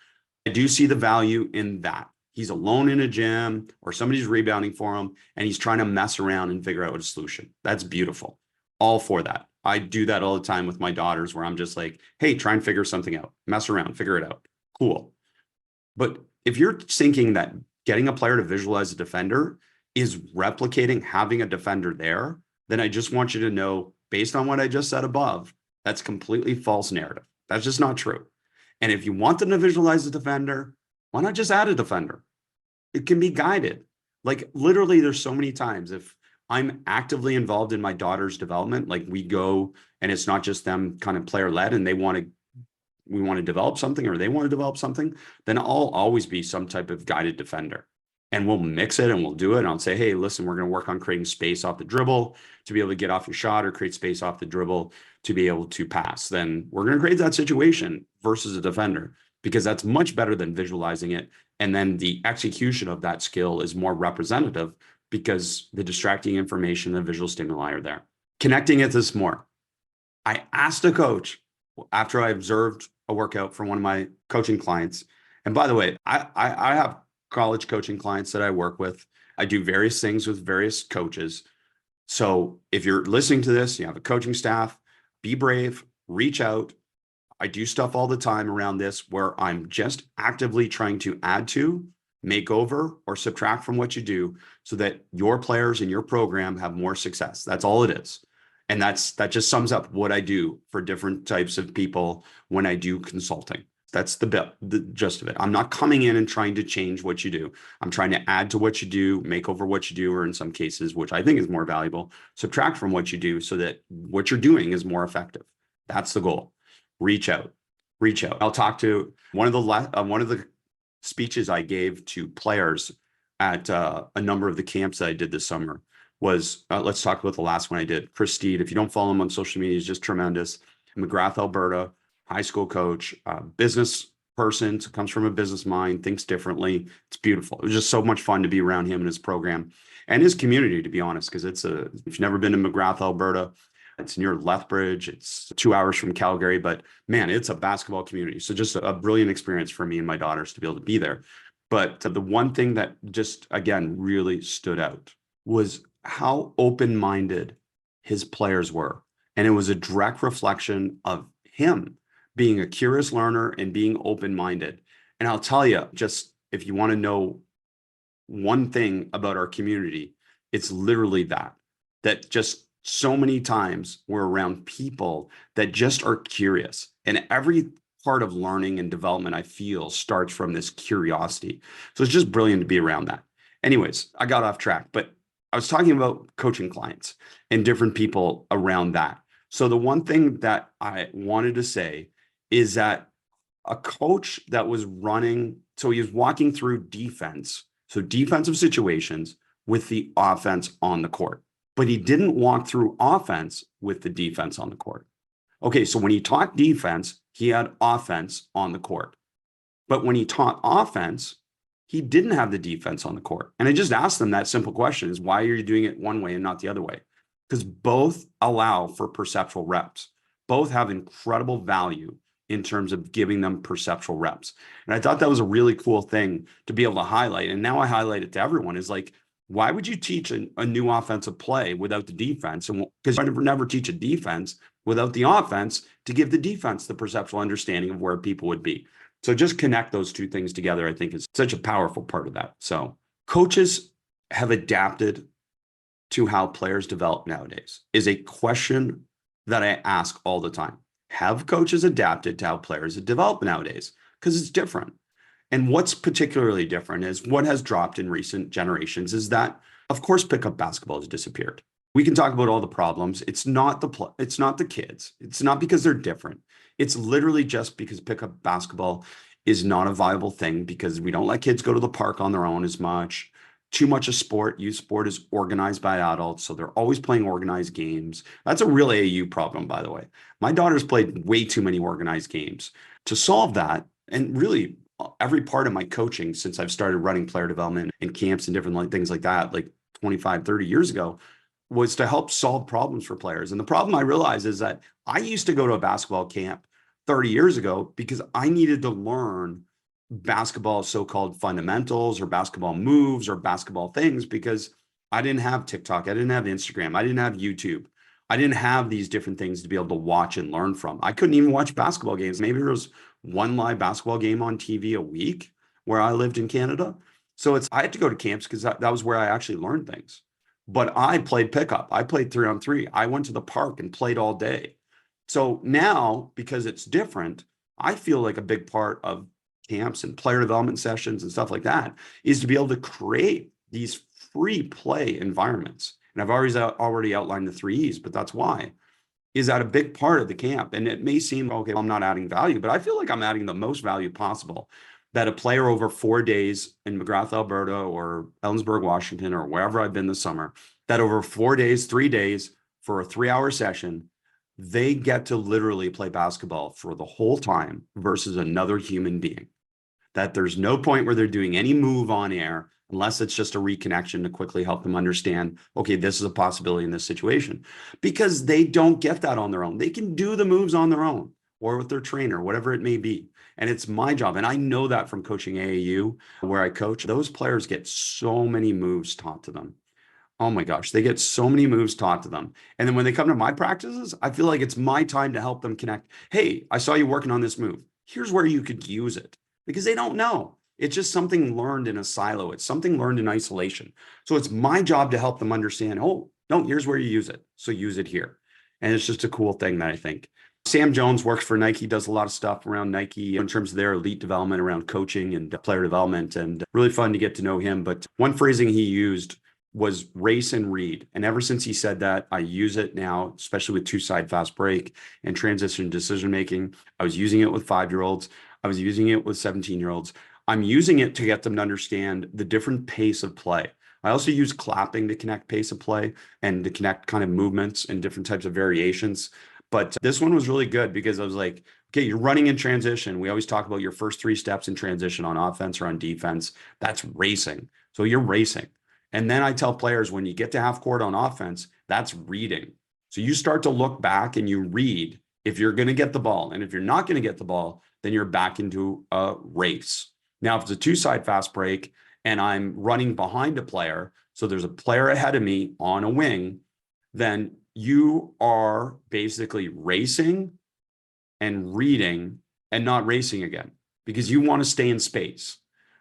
I do see the value in that. He's alone in a gym or somebody's rebounding for him and he's trying to mess around and figure out a solution. That's beautiful. All for that. I do that all the time with my daughters where I'm just like, hey, try and figure something out, mess around, figure it out. Cool. But if you're thinking that getting a player to visualize a defender is replicating having a defender there, then I just want you to know, based on what I just said above, that's completely false narrative. That's just not true. And if you want them to visualize a defender, why not just add a defender? It can be guided. Like literally, there's so many times if I'm actively involved in my daughter's development, like we go and it's not just them kind of player led and we want to develop something or they want to develop something, then I'll always be some type of guided defender. And we'll mix it and we'll do it. And I'll say, hey, listen, we're going to work on creating space off the dribble to be able to get off your shot or create space off the dribble to be able to pass. Then we're going to create that situation versus a defender, because that's much better than visualizing it. And then the execution of that skill is more representative because the distracting information, the visual stimuli are there. Connecting it this more. I asked a coach after I observed a workout from one of my coaching clients. And by the way, I have college coaching clients that I work with. I do various things with various coaches. So if you're listening to this, you have a coaching staff, be brave, reach out. I do stuff all the time around this where I'm just actively trying to add to, make over, or subtract from what you do so that your players in your program have more success. That's all it is. And that just sums up what I do for different types of people when I do consulting. That's the gist of it. I'm not coming in and trying to change what you do. I'm trying to add to what you do, make over what you do, or in some cases, which I think is more valuable, subtract from what you do so that what you're doing is more effective. That's the goal. Reach out. I'll talk to one of the speeches I gave to players at a number of the camps that I did this summer was, let's talk about the last one I did. Chris Steed, if you don't follow him on social media, he's just tremendous. McGrath, Alberta, high school coach, business person, comes from a business mind, thinks differently. It's beautiful. It was just so much fun to be around him and his program and his community, to be honest, because if you've never been to McGrath, Alberta, it's near Lethbridge. It's 2 hours from Calgary, but man, it's a basketball community. So just a brilliant experience for me and my daughters to be able to be there. But the one thing that just, again, really stood out was how open-minded his players were. And it was a direct reflection of him being a curious learner and being open-minded. And I'll tell you, just if you want to know one thing about our community, it's literally that just so many times we're around people that just are curious. And every part of learning and development, I feel, starts from this curiosity. So it's just brilliant to be around that. Anyways, I got off track, but I was talking about coaching clients and different people around that. So the one thing that I wanted to say is that a coach that was running, so he was walking through defense, so defensive situations with the offense on the court, but he didn't walk through offense with the defense on the court. Okay, so when he taught defense, he had offense on the court. But when he taught offense, he didn't have the defense on the court. And I just asked them that simple question is, why are you doing it one way and not the other way? Because both allow for perceptual reps. Both have incredible value in terms of giving them perceptual reps. And I thought that was a really cool thing to be able to highlight. And now I highlight it to everyone is like, why would you teach a new offensive play without the defense? And because I never teach a defense without the offense, to give the defense the perceptual understanding of where people would be. So just connect those two things together, I think, is such a powerful part of that. So coaches have adapted to how players develop nowadays is a question that I ask all the time. Have coaches adapted to how players develop nowadays? Because it's different. And what's particularly different is what has dropped in recent generations is that, of course, pickup basketball has disappeared. We can talk about all the problems. It's not the kids. It's not because they're different. It's literally just because pickup basketball is not a viable thing because we don't let kids go to the park on their own as much. Too much of sport, youth sport is organized by adults, so they're always playing organized games. That's a real AAU problem, by the way. My daughter's played way too many organized games. To solve that, and really every part of my coaching since I've started running player development and camps and different things like that, like 25, 30 years ago, was to help solve problems for players. And the problem I realized is that I used to go to a basketball camp 30 years ago because I needed to learn basketball so-called fundamentals or basketball moves or basketball things because I didn't have TikTok. I didn't have Instagram. I didn't have YouTube. I didn't have these different things to be able to watch and learn from. I couldn't even watch basketball games. Maybe there was one live basketball game on TV a week where I lived in Canada. So I had to go to camps because that was where I actually learned things. But I played pickup. I played 3-on-3. I went to the park and played all day. So now, because it's different, I feel like a big part of camps and player development sessions and stuff like that is to be able to create these free play environments. And I've already outlined the 3 E's, but that's why. Is that a big part of the camp? And it may seem, okay, well, I'm not adding value, but I feel like I'm adding the most value possible. That a player over 4 days in McGrath, Alberta, or Ellensburg, Washington, or wherever I've been this summer, that over 4 days, 3 days for a 3-hour session, they get to literally play basketball for the whole time versus another human being. That there's no point where they're doing any move on air unless it's just a reconnection to quickly help them understand, okay, this is a possibility in this situation, because they don't get that on their own. They can do the moves on their own or with their trainer, whatever it may be. And it's my job. And I know that from coaching AAU where I coach, those players get so many moves taught to them. Oh my gosh, they get so many moves taught to them. And then when they come to my practices, I feel like it's my time to help them connect. Hey, I saw you working on this move. Here's where you could use it, because they don't know. It's just something learned in a silo. It's something learned in isolation. So it's my job to help them understand, oh, no, here's where you use it. So use it here. And it's just a cool thing that I think. Sam Jones works for Nike, does a lot of stuff around Nike in terms of their elite development around coaching and player development, and really fun to get to know him. But one phrasing he used was race and read. And ever since he said that, I use it now, especially with two-side fast break and transition decision-making. I was using it with 5-year-olds. I was using it with 17-year-olds. I'm using it to get them to understand the different pace of play. I also use clapping to connect pace of play and to connect kind of movements and different types of variations. But this one was really good because I was like, okay, you're running in transition. We always talk about your first 3 steps in transition on offense or on defense. That's racing. So you're racing. And then I tell players, when you get to half court on offense, that's reading. So you start to look back and you read if you're going to get the ball. And if you're not going to get the ball, then you're back into a race. Now, if it's a two-side fast break and I'm running behind a player, so there's a player ahead of me on a wing, then you are basically racing and reading and not racing again because you want to stay in space.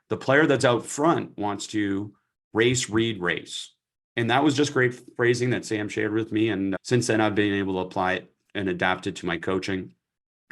The player that's out front wants to race, read, race. And that was just great phrasing that Sam shared with me. And since then, I've been able to apply it and adapt it to my coaching.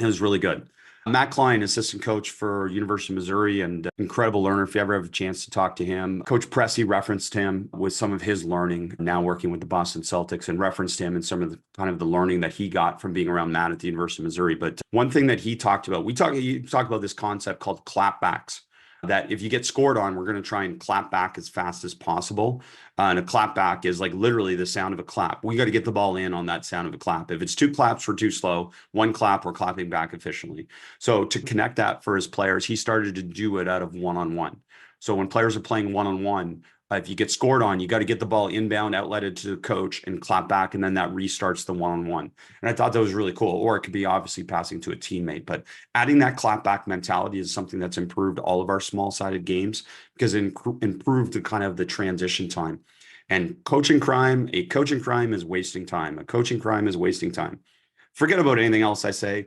It was really good. Matt Klein, assistant coach for University of Missouri, and incredible learner. If you ever have a chance to talk to him, Coach Pressey referenced him with some of his learning, now working with the Boston Celtics, and referenced him in some of the kind of the learning that he got from being around Matt at the University of Missouri. But one thing that he talked about, you talk about this concept called clapbacks. That if you get scored on, we're going to try and clap back as fast as possible. And a clap back is like literally the sound of a clap. We got to get the ball in on that sound of a clap. If it's 2 claps, we're too slow. 1 clap, we're clapping back efficiently. So to connect that for his players, he started to do it out of one-on-one. So when players are playing one-on-one, if you get scored on, you got to get the ball inbound, outletted to the coach and clap back, and then that restarts the one-on-one. And I thought that was really cool. Or it could be obviously passing to a teammate, but adding that clap back mentality is something that's improved all of our small-sided games because it improved the kind of the transition time. And a coaching crime is wasting time. A coaching crime is wasting time. Forget about anything else I say.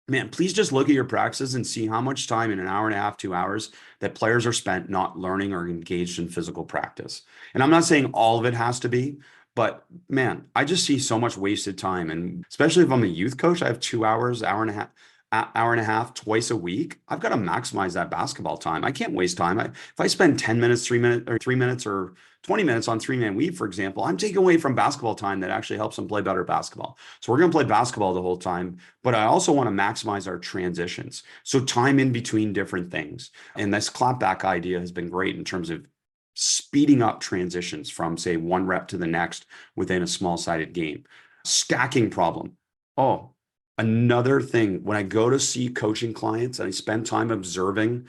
Man, please just look at your practices and see how much time in an hour and a half, 2 hours that players are spent not learning or engaged in physical practice. And I'm not saying all of it has to be, but man, I just see so much wasted time. And especially if I'm a youth coach, I have 2 hours, hour and a half twice a week. I've got to maximize that basketball time. I can't waste time. If I spend 10 minutes, 3 minutes, or 3 minutes, or 20 minutes on 3-man weave, for example, I'm taking away from basketball time that actually helps them play better basketball. So we're going to play basketball the whole time, but I also want to maximize our transitions. So time in between different things. And this clapback idea has been great in terms of speeding up transitions from, say, one rep to the next within a small sided game. Stacking problem. Oh, another thing, when I go to see coaching clients and I spend time observing,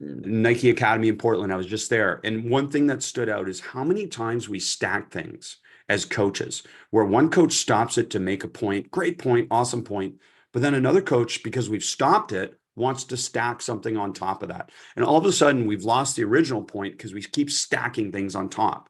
Nike Academy in Portland, I was just there. And one thing that stood out is how many times we stack things as coaches, where one coach stops it to make a point, great point, awesome point. But then another coach, because we've stopped it, wants to stack something on top of that. And all of a sudden, we've lost the original point because we keep stacking things on top.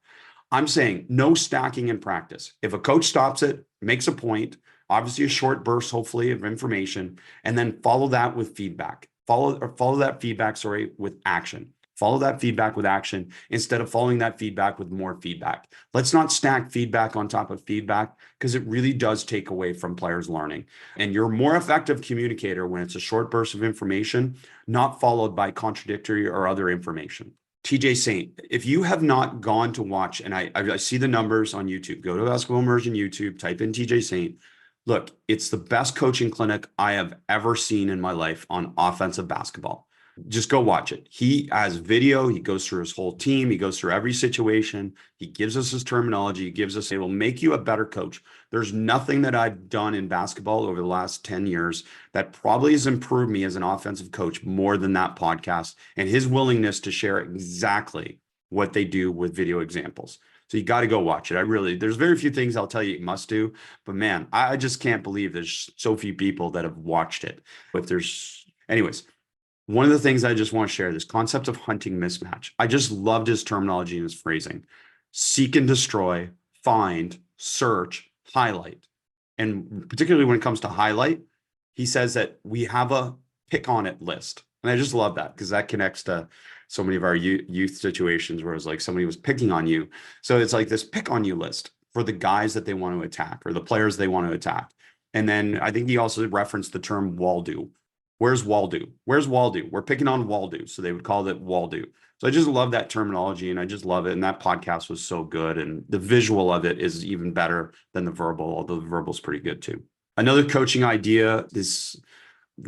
I'm saying no stacking in practice. If a coach stops it, makes a point, obviously a short burst, hopefully, of information, and then follow that with feedback. Follow that feedback, with action. Follow that feedback with action instead of following that feedback with more feedback. Let's not stack feedback on top of feedback, because it really does take away from players learning. And you're a more effective communicator when it's a short burst of information, not followed by contradictory or other information. TJ Saint, if you have not gone to watch, and I see the numbers on YouTube, go to Basketball Immersion YouTube, type in TJ Saint. Look, it's the best coaching clinic I have ever seen in my life on offensive basketball. Just go watch it. He has video. He goes through his whole team. He goes through every situation. He gives us his terminology. He gives us, it will make you a better coach. There's nothing that I've done in basketball over the last 10 years that probably has improved me as an offensive coach more than that podcast and his willingness to share exactly what they do with video examples. So you got to go watch it. There's very few things I'll tell you must do, but man, I just can't believe there's so few people that have watched it. Anyways, one of the things I just want to share, this concept of hunting mismatch. I just loved his terminology and his phrasing. Seek and destroy, find, search, highlight. And particularly when it comes to highlight, he says that we have a pick on it list. And I just love that, because that connects to so many of our youth situations where it's like somebody was picking on you. So it's like this pick on you list for the guys that they want to attack or the players they want to attack. And then I think he also referenced the term Waldo. Where's Waldo? Where's Waldo? We're picking on Waldo. So they would call it Waldo. So I just love that terminology and I just love it. And that podcast was so good. And the visual of it is even better than the verbal, although the verbal is pretty good too. Another coaching idea is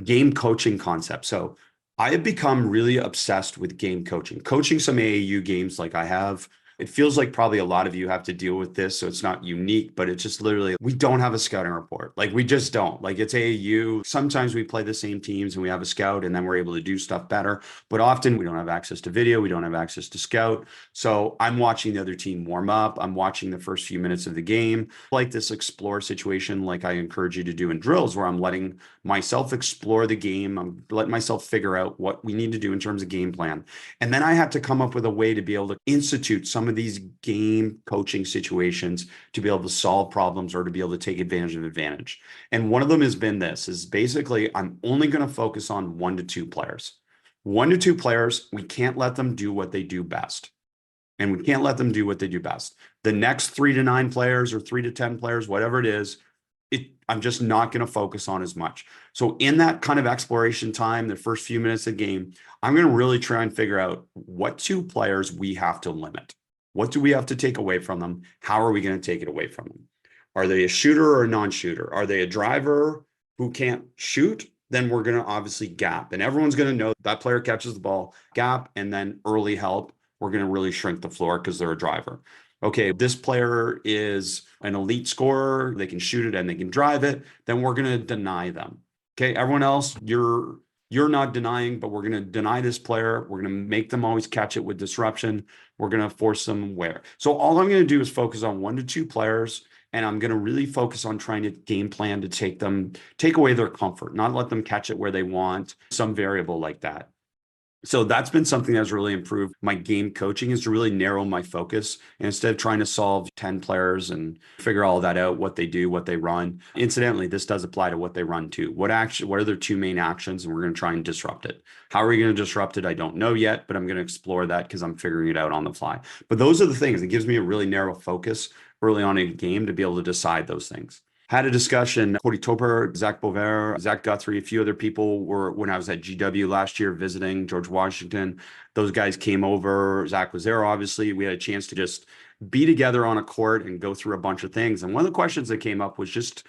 game coaching concept. So I have become really obsessed with game coaching some AAU games like I have. It feels like probably a lot of you have to deal with this, so it's not unique, but it's just literally, we don't have a scouting report. Like we just don't. Like it's AAU. Sometimes we play the same teams and we have a scout and then we're able to do stuff better. But often we don't have access to video. We don't have access to scout. So I'm watching the other team warm up. I'm watching the first few minutes of the game. Like this explore situation, like I encourage you to do in drills, where I'm letting myself explore the game. I'm letting myself figure out what we need to do in terms of game plan. And then I have to come up with a way to be able to institute some of these game coaching situations to be able to solve problems or to be able to take advantage. And one of them has been this, is basically I'm only going to focus on 1 to 2 players. 1 to 2 players, we can't let them do what they do best. And we can't let them do what they do best. The next 3 to 9 players or 3 to 10 players, whatever it is, I'm just not going to focus on as much. So in that kind of exploration time, the first few minutes of the game, I'm going to really try and figure out what 2 players we have to limit. What do we have to take away from them? How are we going to take it away from them? Are they a shooter or a non-shooter? Are they a driver who can't shoot? Then we're going to obviously gap. And everyone's going to know that player catches the ball, gap, and then early help. We're going to really shrink the floor because they're a driver. Okay, this player is an elite scorer. They can shoot it and they can drive it. Then we're going to deny them. Okay, everyone else, you're not denying, but we're going to deny this player. We're going to make them always catch it with disruption. We're going to force them where. So all I'm going to do is focus on 1 to 2 players. And I'm going to really focus on trying to game plan to take away their comfort, not let them catch it where they want, some variable like that. So that's been something that's really improved my game coaching, is to really narrow my focus. And instead of trying to solve 10 players and figure all that out, what they do, what they run. Incidentally, this does apply to what they run too. What are their two main actions? And we're going to try and disrupt it. How are we going to disrupt it? I don't know yet, but I'm going to explore that because I'm figuring it out on the fly. But those are the things. It gives me a really narrow focus early on in a game to be able to decide those things. Had a discussion, Cody Toper, Zach Bover, Zach Guthrie, a few other people were, when I was at GW last year visiting George Washington, those guys came over. Zach was there, obviously. We had a chance to just be together on a court and go through a bunch of things. And one of the questions that came up was just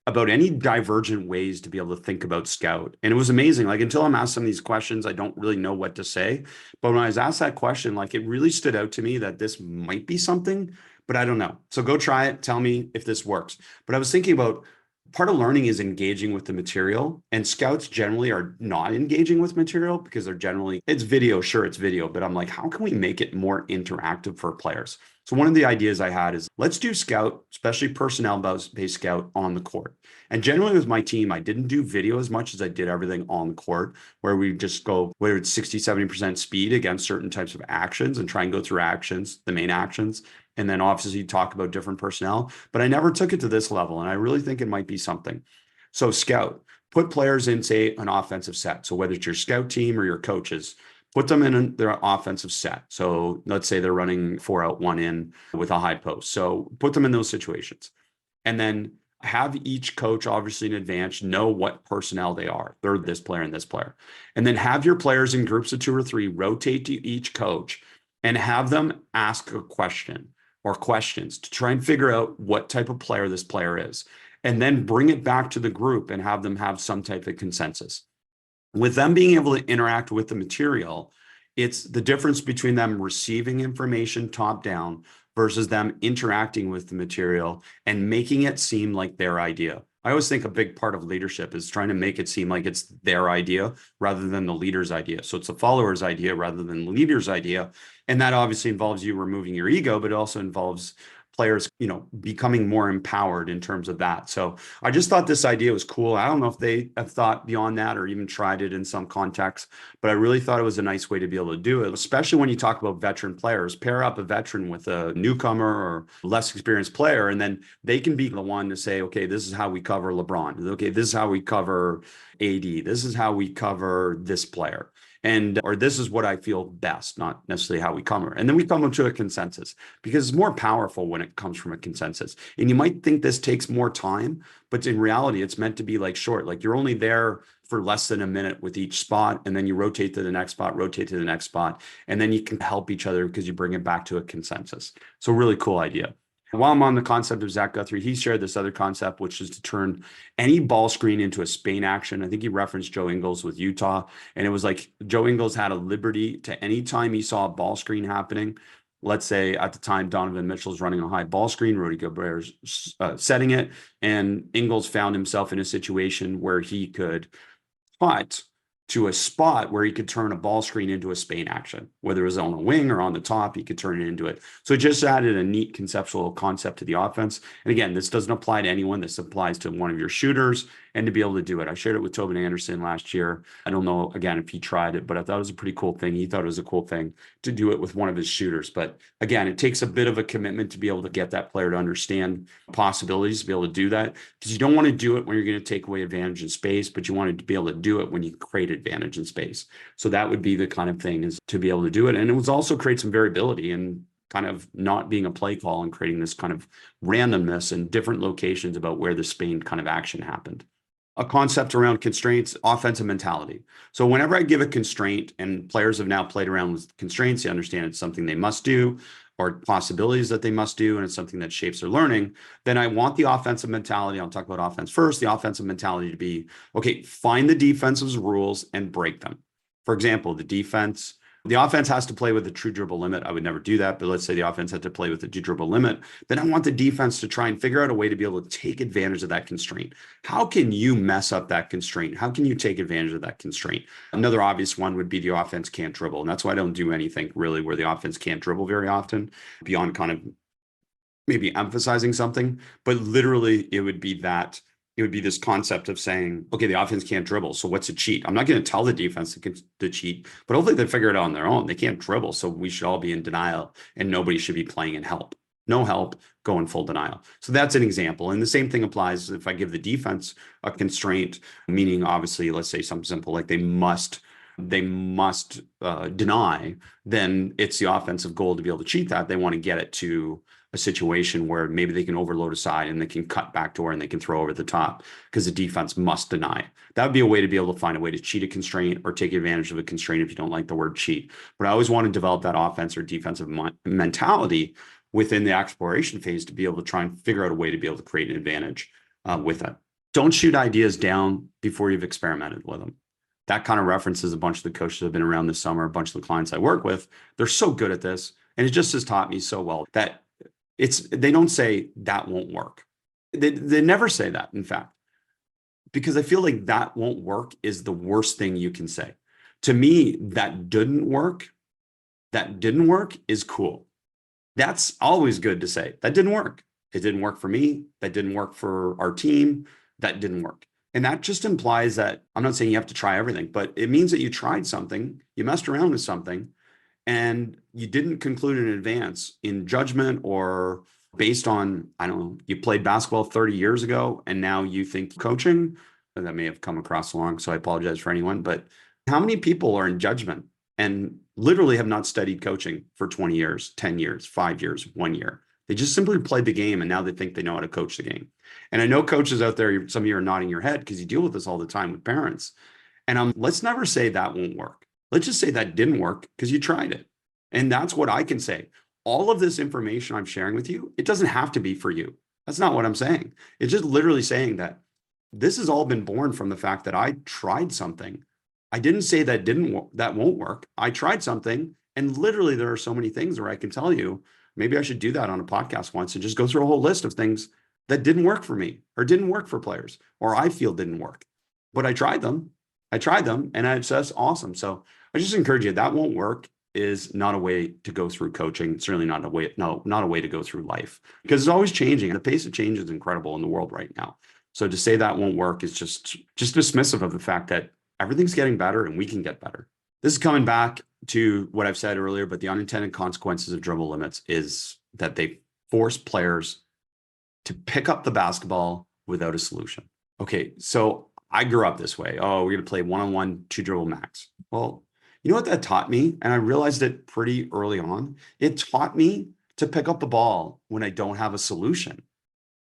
about any divergent ways to be able to think about Scout. And it was amazing. Like, until I'm asked some of these questions, I don't really know what to say. But when I was asked that question, like, it really stood out to me that this might be something, but I don't know. So go try it. Tell me if this works. But I was thinking about, part of learning is engaging with the material, and scouts generally are not engaging with material because they're generally, it's video, sure, it's video, but I'm like, how can we make it more interactive for players? So one of the ideas I had is, let's do scout, especially personnel based scout, on the court. And generally with my team, I didn't do video as much as I did everything on the court, where we just go, whether it's 60-70% speed against certain types of actions and try and go through actions, the main actions. And then obviously talk about different personnel, but I never took it to this level. And I really think it might be something. So scout, put players in, say, an offensive set. So whether it's your scout team or your coaches, put them in their offensive set. So let's say they're running 4 out, 1 in with a high post. So put them in those situations. And then have each coach, obviously in advance, know what personnel they are. They're this player and this player. And then have your players in groups of 2 or 3, rotate to each coach and have them ask a question or questions to try and figure out what type of player this player is, and then bring it back to the group and have them have some type of consensus. With them being able to interact with the material, it's the difference between them receiving information top down versus them interacting with the material and making it seem like their idea. I always think a big part of leadership is trying to make it seem like it's their idea rather than the leader's idea. So it's the follower's idea rather than the leader's idea. And that obviously involves you removing your ego, but it also involves players, becoming more empowered in terms of that. So I just thought this idea was cool. I don't know if they have thought beyond that or even tried it in some context, but I really thought it was a nice way to be able to do it, especially when you talk about veteran players. Pair up a veteran with a newcomer or less experienced player, and then they can be the one to say, okay, this is how we cover LeBron. Okay, this is how we cover AD. This is how we cover this player. Or this is what I feel best, not necessarily how we come. And then we come to a consensus, because it's more powerful when it comes from a consensus. And you might think this takes more time, but in reality, it's meant to be like short. Like, you're only there for less than a minute with each spot, and then you rotate to the next spot, rotate to the next spot, and then you can help each other because you bring it back to a consensus. So really cool idea. While I'm on the concept of Zach Guthrie, he shared this other concept, which is to turn any ball screen into a Spain action. I think he referenced Joe Ingles with Utah. And it was like Joe Ingles had a liberty to, any time he saw a ball screen happening, let's say at the time Donovan Mitchell's running a high ball screen, Rudy Gobert's setting it, and Ingles found himself in a situation where he could putt to a spot where he could turn a ball screen into a Spain action, whether it was on a wing or on the top, he could turn it into it. So it just added a neat conceptual concept to the offense. And again, this doesn't apply to anyone. This applies to one of your shooters, and to be able to do it. I shared it with Tobin Anderson last year. I don't know, again, if he tried it, but I thought it was a pretty cool thing. He thought it was a cool thing to do it with one of his shooters. But again, it takes a bit of a commitment to be able to get that player to understand possibilities, to be able to do that, because you don't want to do it when you're going to take away advantage in space, but you want to be able to do it when you create advantage in space. So that would be the kind of thing, is to be able to do it. And it was also create some variability and kind of not being a play call and creating this kind of randomness in different locations about where the Spain kind of action happened. A concept around constraints, offensive mentality. So whenever I give a constraint, and players have now played around with constraints, they understand it's something they must do or possibilities that they must do, and it's something that shapes their learning, then I want the offensive mentality. I'll talk about offense first. The offensive mentality to be, okay, find the defense's rules and break them. For example, the offense has to play with a true dribble limit. I would never do that, but let's say the offense had to play with a true dribble limit. Then I want the defense to try and figure out a way to be able to take advantage of that constraint. How can you mess up that constraint? How can you take advantage of that constraint? Another obvious one would be the offense can't dribble. And that's why I don't do anything really where the offense can't dribble very often, beyond kind of maybe emphasizing something. But literally, it would be that it would be this concept of saying, okay, the offense can't dribble. So what's a cheat? I'm not going to tell the defense to cheat, but hopefully they figure it out on their own. They can't dribble. So we should all be in denial and nobody should be playing in help. No help, go in full denial. So that's an example. And the same thing applies if I give the defense a constraint, meaning obviously, let's say something simple like they must deny, then it's the offensive goal to be able to cheat that. They want to get it to a situation where maybe they can overload a side and they can cut backdoor and they can throw over the top because the defense must deny. That would be a way to be able to find a way to cheat a constraint or take advantage of a constraint if you don't like the word cheat. But I always want to develop that offense or defensive mentality within the exploration phase to be able to try and figure out a way to be able to create an advantage with it. Don't shoot ideas down before you've experimented with them. That kind of references a bunch of the coaches that have been around this summer, a bunch of the clients I work with. They're so good at this. And it just has taught me so well that they don't say that won't work. They never say that, in fact, because I feel like that won't work is the worst thing you can say. To me, that didn't work is cool. That's always good to say. That didn't work. It didn't work for me. That didn't work for our team. That didn't work. And that just implies that I'm not saying you have to try everything, but it means that you tried something, you messed around with something, and you didn't conclude in advance in judgment or based on, I don't know, you played basketball 30 years ago and now you think coaching. That may have come across wrong, so I apologize for anyone, but how many people are in judgment and literally have not studied coaching for 20 years, 10 years, 5 years, 1 year? They just simply played the game and now they think they know how to coach the game. And I know coaches out there, some of you are nodding your head because you deal with this all the time with parents. And let's never say that won't work. Let's just say that didn't work because you tried it. And that's what I can say. All of this information I'm sharing with you, it doesn't have to be for you. That's not what I'm saying. It's just literally saying that this has all been born from the fact that I tried something. I didn't say that won't work. I tried something, and literally there are so many things where I can tell you, maybe I should do that on a podcast once and just go through a whole list of things that didn't work for me or didn't work for players or I feel didn't work. But I tried them. And it's just awesome. So I just encourage you, that won't work is not a way to go through coaching. Certainly not a way, no, not a way to go through life because it's always changing. The pace of change is incredible in the world right now. So to say that won't work is just dismissive of the fact that everything's getting better and we can get better. This is coming back to what I've said earlier, but the unintended consequences of dribble limits is that they force players to pick up the basketball without a solution. Okay, so I grew up this way. Oh, we're going to play one-on-one, 2 dribble max. Well, you know what that taught me? And I realized it pretty early on. It taught me to pick up the ball when I don't have a solution.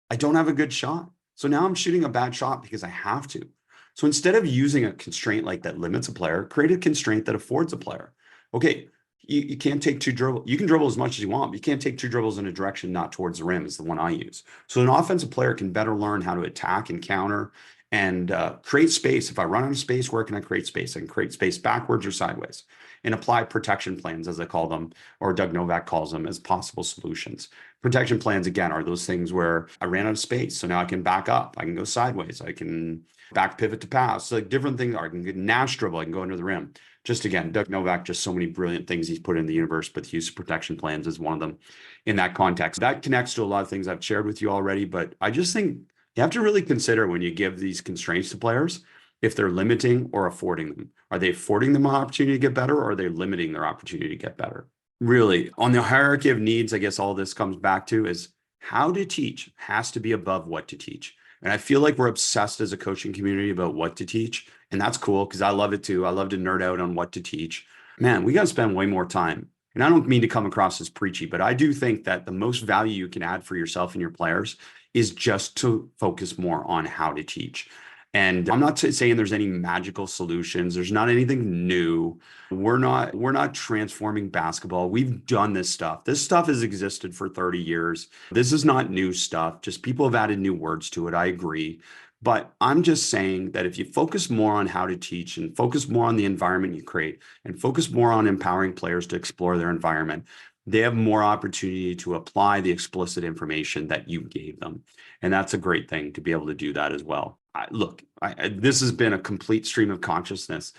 I don't have a good shot. So now I'm shooting a bad shot because I have to. So instead of using a constraint like that limits a player, create a constraint that affords a player. Okay, you can't take 2 dribbles. You can dribble as much as you want, but you can't take 2 dribbles in a direction not towards the rim is the one I use. So an offensive player can better learn how to attack and counter and create space. If I run out of space, where can I create space? I can create space backwards or sideways and apply protection plans, as I call them, or Doug Novak calls them, as possible solutions. Protection plans, again, are those things where I ran out of space. So now I can back up. I can go sideways. I can back pivot to pass. So like different things. I can get Nash dribble. I can go under the rim. Just again, Doug Novak, just so many brilliant things he's put in the universe, but the use of protection plans is one of them in that context. That connects to a lot of things I've shared with you already, but I just think you have to really consider when you give these constraints to players, if they're limiting or affording them. Are they affording them an opportunity to get better, or are they limiting their opportunity to get better? Really, on the hierarchy of needs, I guess all this comes back to is how to teach has to be above what to teach. And I feel like we're obsessed as a coaching community about what to teach. And that's cool because I love it too. I love to nerd out on what to teach. Man, we got to spend way more time. And I don't mean to come across as preachy, but I do think that the most value you can add for yourself and your players is just to focus more on how to teach. And I'm not saying there's any magical solutions. There's not anything new. We're not transforming basketball. We've done this stuff. This stuff has existed for 30 years. This is not new stuff. Just people have added new words to it. I agree. But I'm just saying that if you focus more on how to teach and focus more on the environment you create and focus more on empowering players to explore their environment, they have more opportunity to apply the explicit information that you gave them. And that's a great thing to be able to do that as well. This has been a complete stream of consciousness.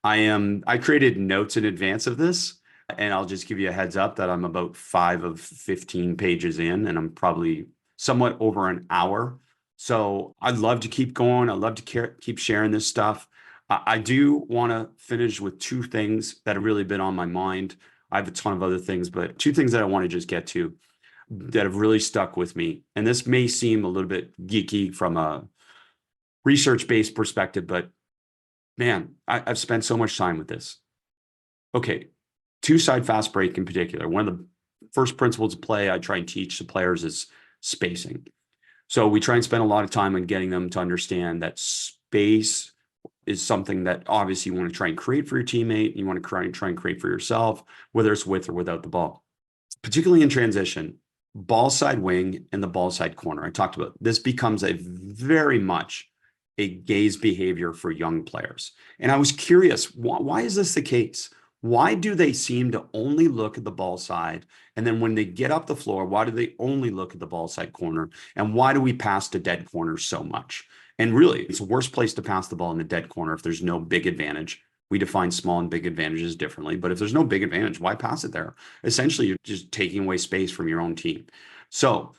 I created notes in advance of this, and I'll just give you a heads up that I'm about 5 of 15 pages in, and I'm probably somewhat over an hour So I'd love to keep going. I'd love to keep sharing this stuff. I do want to finish with two things that have really been on my mind. I have a ton of other things, but two things that I want to just get to that have really stuck with me. And this may seem a little bit geeky from a research-based perspective, but man, I've spent so much time with this. Okay, two-side fast break in particular. One of the first principles of play I try and teach the players is spacing. So we try and spend a lot of time on getting them to understand that space is something that obviously you want to try and create for your teammate. You want to try and create for yourself, whether it's with or without the ball. Particularly in transition, ball side wing and the ball side corner. I talked about this becomes a very much a gaze behavior for young players. And I was curious, why is this the case? Why do they seem to only look at the ball side? And then when they get up the floor, why do they only look at the ball side corner? And why do we pass to dead corners so much? And really, it's the worst place to pass the ball in the dead corner if there's no big advantage. We define small and big advantages differently, but if there's no big advantage, why pass it there? Essentially, you're just taking away space from your own team. So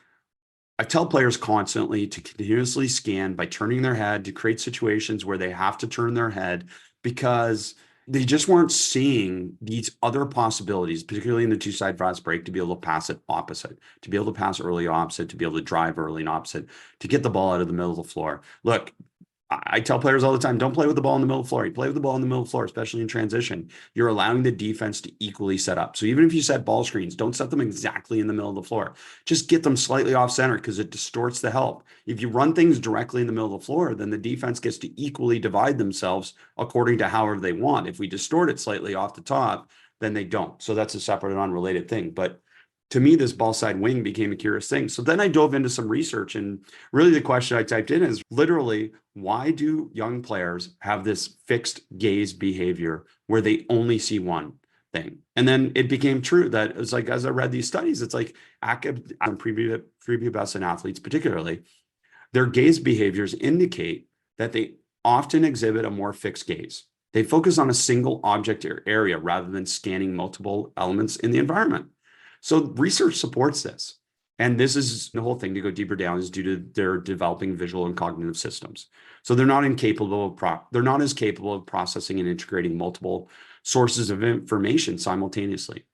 I tell players constantly to continuously scan by turning their head to create situations where they have to turn their head because they just weren't seeing these other possibilities, particularly in the two-side fast break, to be able to pass it opposite, to be able to pass early opposite, to be able to drive early and opposite, to get the ball out of the middle of the floor. Look, I tell players all the time, don't play with the ball in the middle of the floor. You play with the ball in the middle of the floor, especially in transition. You're allowing the defense to equally set up. So even if you set ball screens, don't set them exactly in the middle of the floor. Just get them slightly off center because it distorts the help. If you run things directly in the middle of the floor, then the defense gets to equally divide themselves according to however they want. If we distort it slightly off the top, then they don't. So that's a separate and unrelated thing. But to me, this ball side wing became a curious thing. So then I dove into some research, and really the question I typed in is literally, why do young players have this fixed gaze behavior where they only see one thing? And then it became true that it's like, as I read these studies, it's like prepubescent athletes, particularly, their gaze behaviors indicate that they often exhibit a more fixed gaze. They focus on a single object or area rather than scanning multiple elements in the environment. So research supports this. And this is the whole thing to go deeper down is due to their developing visual and cognitive systems. So they're not as capable of processing and integrating multiple sources of information simultaneously.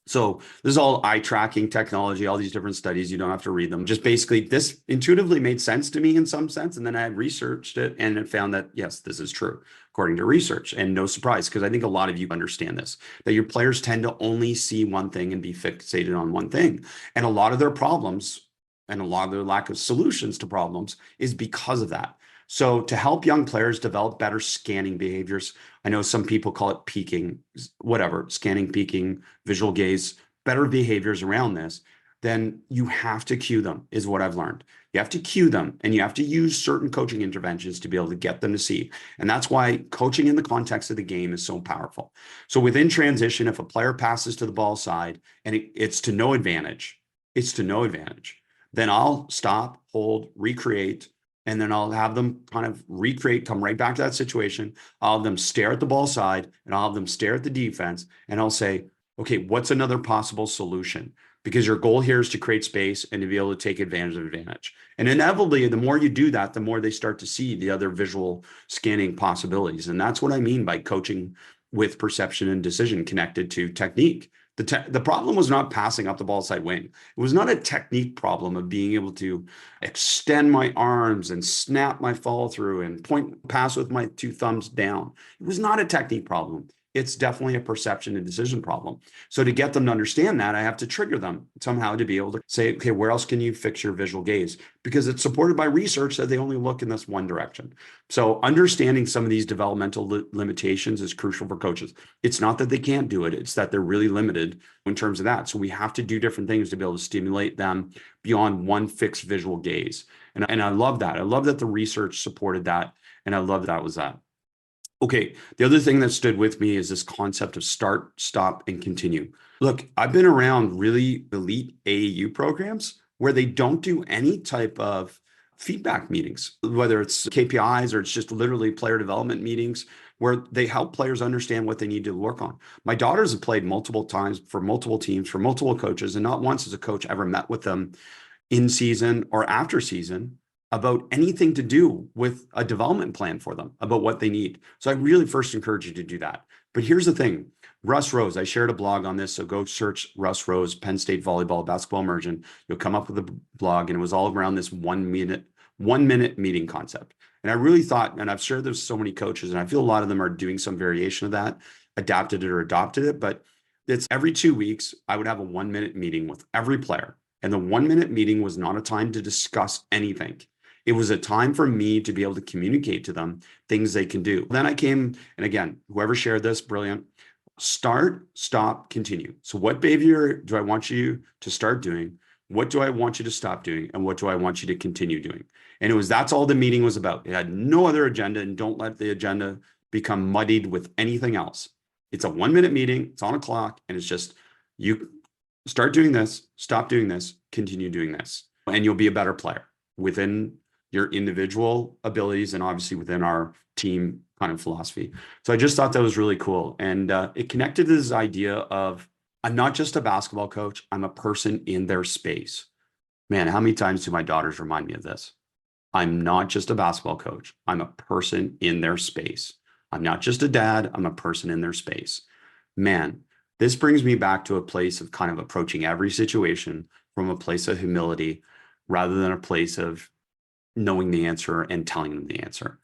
So this is all eye tracking technology, all these different studies. You don't have to read them. Just basically, this intuitively made sense to me in some sense. And then I researched it and it found that, yes, this is true according to research. And no surprise, because I think a lot of you understand this, that your players tend to only see one thing and be fixated on one thing. And a lot of their problems and a lot of their lack of solutions to problems is because of that. So to help young players develop better scanning behaviors, I know some people call it peaking, whatever, scanning, peaking, visual gaze, better behaviors around this, then you have to cue them, is what I've learned. You have to cue them and you have to use certain coaching interventions to be able to get them to see. And that's why coaching in the context of the game is so powerful. So within transition, if a player passes to the ball side and it's to no advantage, then I'll stop, hold, recreate, and then I'll have them kind of recreate, come right back to that situation. I'll have them stare at the ball side and I'll have them stare at the defense. And I'll say, okay, what's another possible solution? Because your goal here is to create space and to be able to take advantage of advantage. And inevitably, the more you do that, the more they start to see the other visual scanning possibilities. And that's what I mean by coaching with perception and decision connected to technique. The problem was not passing up the ball side wing. It was not a technique problem of being able to extend my arms and snap my follow through and pass with my two thumbs down. It was not a technique problem. It's definitely a perception and decision problem. So to get them to understand that, I have to trigger them somehow to be able to say, okay, where else can you fix your visual gaze? Because it's supported by research that they only look in this one direction. So understanding some of these developmental limitations is crucial for coaches. It's not that they can't do it. It's that they're really limited in terms of that. So we have to do different things to be able to stimulate them beyond one fixed visual gaze. And I love that. I love that the research supported that. And I love that was that. Okay, the other thing that stood with me is this concept of start, stop, and continue. Look, I've been around really elite AAU programs where they don't do any type of feedback meetings, whether it's KPIs or it's just literally player development meetings where they help players understand what they need to work on. My daughters have played multiple times for multiple teams, for multiple coaches, and not once has a coach ever met with them in season or after season about anything to do with a development plan for them, about what they need. So I really first encourage you to do that. But here's the thing. Russ Rose, I shared a blog on this, so go search Russ Rose, Penn State Volleyball Basketball Immersion. You'll come up with a blog, and it was all around this 1 minute meeting concept. And I really thought, and I've shared this with so many coaches, and I feel a lot of them are doing some variation of that, adapted it or adopted it, but it's every 2 weeks, I would have a 1 minute meeting with every player. And the 1 minute meeting was not a time to discuss anything. It was a time for me to be able to communicate to them things they can do. Then I came, and again, whoever shared this, brilliant. Start, stop, continue. So what behavior do I want you to start doing? What do I want you to stop doing? And what do I want you to continue doing? And that's all the meeting was about. It had no other agenda, and don't let the agenda become muddied with anything else. It's a 1 minute meeting. It's on a clock, and it's just, you start doing this, stop doing this, continue doing this, and you'll be a better player within your individual abilities and obviously within our team kind of philosophy. So I just thought that was really cool. And it connected to this idea of, I'm not just a basketball coach, I'm a person in their space. Man, how many times do my daughters remind me of this? I'm not just a basketball coach, I'm a person in their space. I'm not just a dad, I'm a person in their space. Man, this brings me back to a place of kind of approaching every situation from a place of humility rather than a place of knowing the answer and telling them the answer.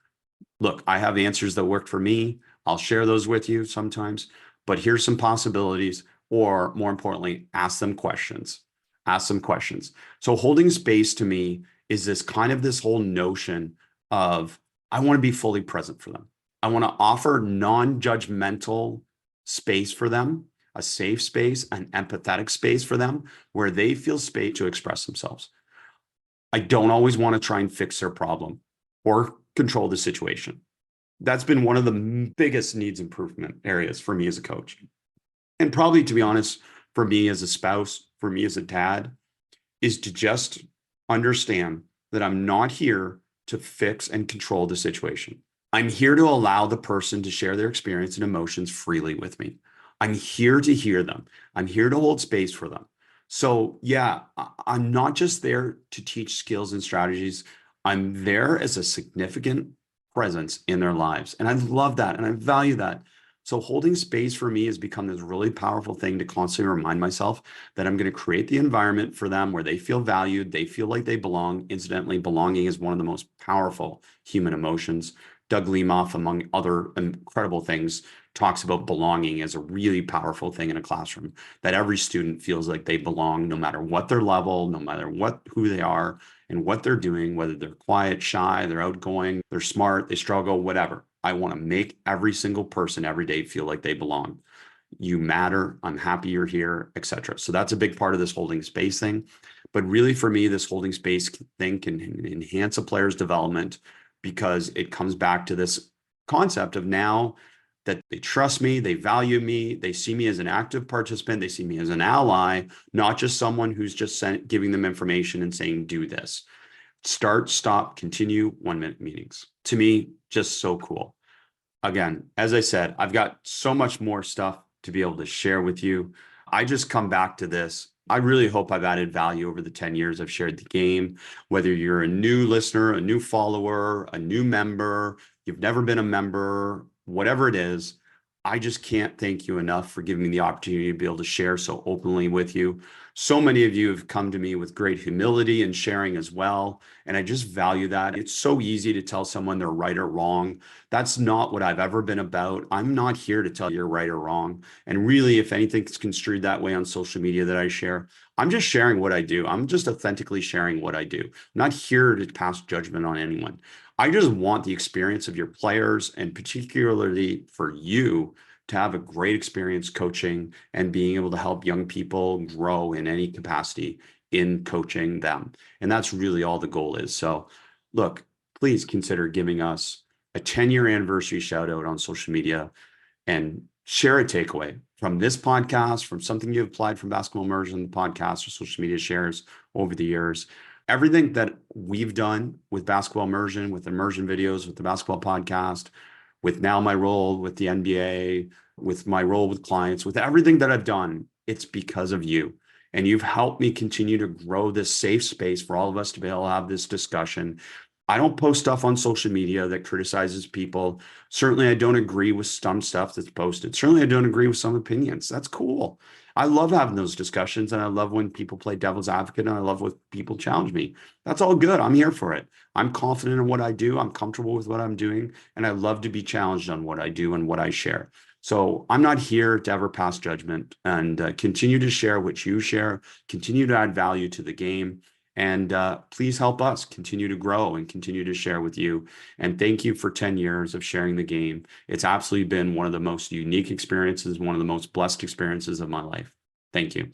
Look, I have answers that worked for me. I'll share those with you sometimes, but here's some possibilities, or more importantly, ask them questions. Ask them questions. So holding space to me is this whole notion of, I want to be fully present for them. I want to offer non-judgmental space for them, a safe space, an empathetic space for them where they feel space to express themselves. I don't always want to try and fix their problem or control the situation. That's been one of the biggest needs improvement areas for me as a coach. And probably, to be honest, for me as a spouse, for me as a dad, is to just understand that I'm not here to fix and control the situation. I'm here to allow the person to share their experience and emotions freely with me. I'm here to hear them. I'm here to hold space for them. So yeah, I'm not just there to teach skills and strategies. I'm there as a significant presence in their lives. And I love that. And I value that. So holding space for me has become this really powerful thing to constantly remind myself that I'm going to create the environment for them where they feel valued. They feel like they belong. Incidentally, belonging is one of the most powerful human emotions. Doug Lemoff, among other incredible things, talks about belonging as a really powerful thing in a classroom, that every student feels like they belong no matter what their level, no matter who they are and what they're doing, whether they're quiet, shy, they're outgoing, they're smart, they struggle, whatever. I want to make every single person every day feel like they belong. You matter. I'm happy you're here, etc. So that's a big part of this holding space thing. But really, for me, this holding space thing can enhance a player's development because it comes back to this concept of now that they trust me, they value me, they see me as an active participant, they see me as an ally, not just someone who's just giving them information and saying, do this. Start, stop, continue 1 minute meetings. To me, just so cool. Again, as I said, I've got so much more stuff to be able to share with you. I just come back to this. I really hope I've added value over the 10 years I've shared the game. Whether you're a new listener, a new follower, a new member, you've never been a member, whatever it is, I just can't thank you enough for giving me the opportunity to be able to share so openly with you. So many of you have come to me with great humility and sharing as well. And I just value that. It's so easy to tell someone they're right or wrong. That's not what I've ever been about. I'm not here to tell you you're right or wrong. And really, if anything's construed that way on social media that I share, I'm just sharing what I do. I'm just authentically sharing what I do. I'm not here to pass judgment on anyone. I just want the experience of your players, and particularly for you, to have a great experience coaching and being able to help young people grow in any capacity in coaching them. And that's really all the goal is. So look, please consider giving us a 10-year anniversary shout out on social media and share a takeaway from this podcast, from something you've applied from Basketball Immersion, the podcast, or social media shares over the years. Everything that we've done with Basketball Immersion, with immersion videos, with the basketball podcast, with now my role with the NBA, with my role with clients, with everything that I've done, it's because of you. and you've helped me continue to grow this safe space for all of us to be able to have this discussion. I don't post stuff on social media that criticizes people. Certainly, I don't agree with some stuff that's posted. Certainly, I don't agree with some opinions. That's cool. I love having those discussions, and I love when people play devil's advocate, and I love when people challenge me. That's all good. I'm here for it. I'm confident in what I do. I'm comfortable with what I'm doing, and I love to be challenged on what I do and what I share. So I'm not here to ever pass judgment, and continue to share what you share, continue to add value to the game. And please help us continue to grow and continue to share with you. And thank you for 10 years of sharing the game. It's absolutely been one of the most unique experiences, one of the most blessed experiences of my life. Thank you.